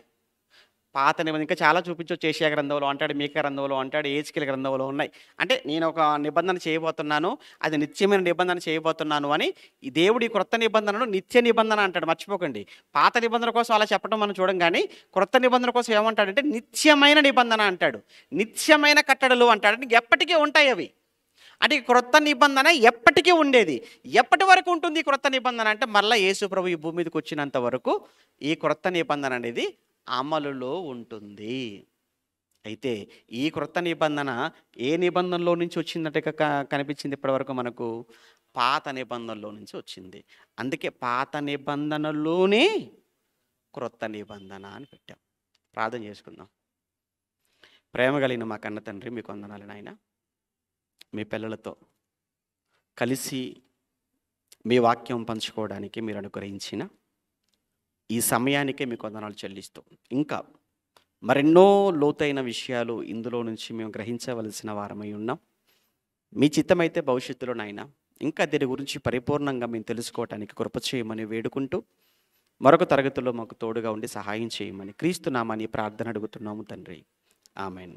పాత నిబంధన ఇంకా చాలా చూపించవచ్చు. ఏషియా గ్రంథంలో అంటాడు, మీకా గ్రంథంలో అంటాడు, ఏజ్కేల్ గ్రంథంలో ఉన్నాయి. అంటే నేను ఒక నిబంధన చేయబోతున్నాను, అది నిత్యమైన నిబంధన చేయబోతున్నాను అని. ఈ దేవుడు ఈ క్రొత్త నిబంధనను నిత్య నిబంధన అంటాడు, మర్చిపోకండి. పాత నిబంధన కోసం అలా చెప్పడం మనం చూడం, కానీ క్రొత్త నిబంధన కోసం ఏమంటాడంటే నిత్యమైన నిబంధన అంటాడు, నిత్యమైన కట్టడలు అంటాడు. అంటే ఎప్పటికీ ఉంటాయి అవి. అంటే ఈ క్రొత్త నిబంధన ఎప్పటికీ ఉండేది. ఎప్పటి వరకు ఉంటుంది ఈ క్రొత్త నిబంధన అంటే మళ్ళీ యేసు ప్రభు ఈ భూమి మీదకి వచ్చినంత వరకు ఈ క్రొత్త నిబంధన అనేది అమలులో ఉంటుంది. అయితే ఈ క్రొత్త నిబంధన ఏ నిబంధనలో నుంచి వచ్చిందంటే కనిపించింది ఇప్పటివరకు మనకు? పాత నిబంధనలో నుంచి వచ్చింది. అందుకే పాత నిబంధనలోనే క్రొత్త నిబంధన అని పెట్టాం. ప్రార్థన చేసుకుందాం. ప్రేమ కలిగిన మా కన్న తండ్రి, మీకు వందనాలు నాయన. మీ పిల్లలతో కలిసి మీ వాక్యం పంచుకోవడానికి మీరు అనుగ్రహించిన ఈ సమయానికే మీకు వందనాలు చెల్లిస్తూ, ఇంకా మరెన్నో లోతైన విషయాలు ఇందులో నుంచి మేము గ్రహించవలసిన వారమై ఉన్నాం. మీ చిత్తమైతే భవిష్యత్తులో నాయన ఇంకా దీని గురించి పరిపూర్ణంగా మేము తెలుసుకోవటానికి కృప చేయమని వేడుకుంటూ, మరొక తరగతిలో మాకు తోడుగా ఉండి సహాయం చేయమని క్రీస్తు నామని ప్రార్థన అడుగుతున్నాము తండ్రి. ఆమెన్.